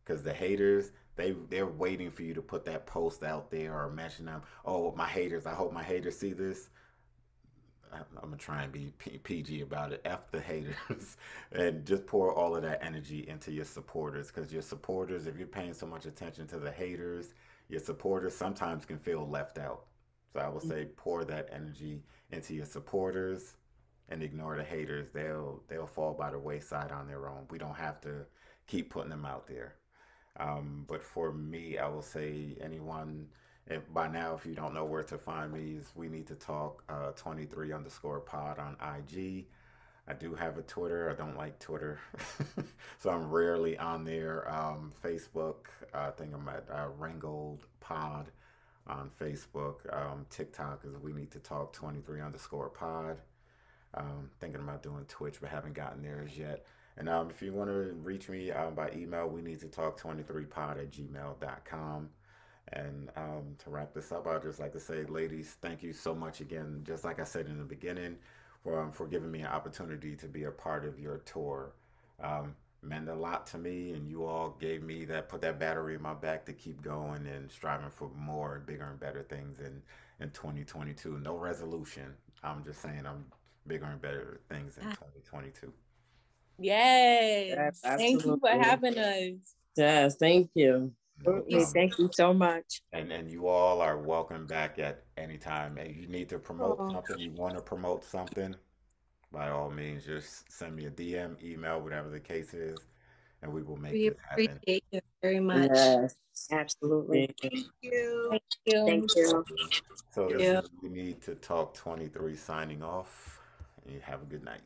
Because the haters, they're waiting for you to put that post out there or mention them. Oh, my haters, I hope my haters see this. I'm gonna try and be PG about it. F the haters, and just pour all of that energy into your supporters. Because your supporters, if you're paying so much attention to the haters, your supporters sometimes can feel left out. So I would say pour that energy into your supporters, and ignore the haters. They'll fall by the wayside on their own. We don't have to keep putting them out there. But for me, I will say anyone, if by now, if you don't know where to find me, is we need to talk 23 underscore pod on IG. I do have a Twitter. I don't like Twitter, so I'm rarely on there. Facebook, I think I'm at Ringold Pod on Facebook. TikTok is we need to talk 23 underscore pod. Thinking about doing Twitch, but haven't gotten there as yet. And if you want to reach me by email, we need to talk 23pod at gmail.com. And to wrap this up, I'd just like to say, ladies, thank you so much again. Just like I said in the beginning, for giving me an opportunity to be a part of your tour. Meant a lot to me, and you all gave me that, put that battery in my back to keep going and striving for more and bigger and better things in 2022. No resolution. I'm just saying I'm bigger and better things in 2022. Yes. Thank you for having us. Yes, thank you. No problem. Thank you so much. And you all are welcome back at any time. And you need to promote something, you want to promote something, by all means, just send me a DM, email, whatever the case is, and we will make We this happen. appreciate you very much. Yes. Absolutely. Thank you. Thank you. Thank you. So this Yeah. is We Need to Talk 23 signing off. And you have a good night.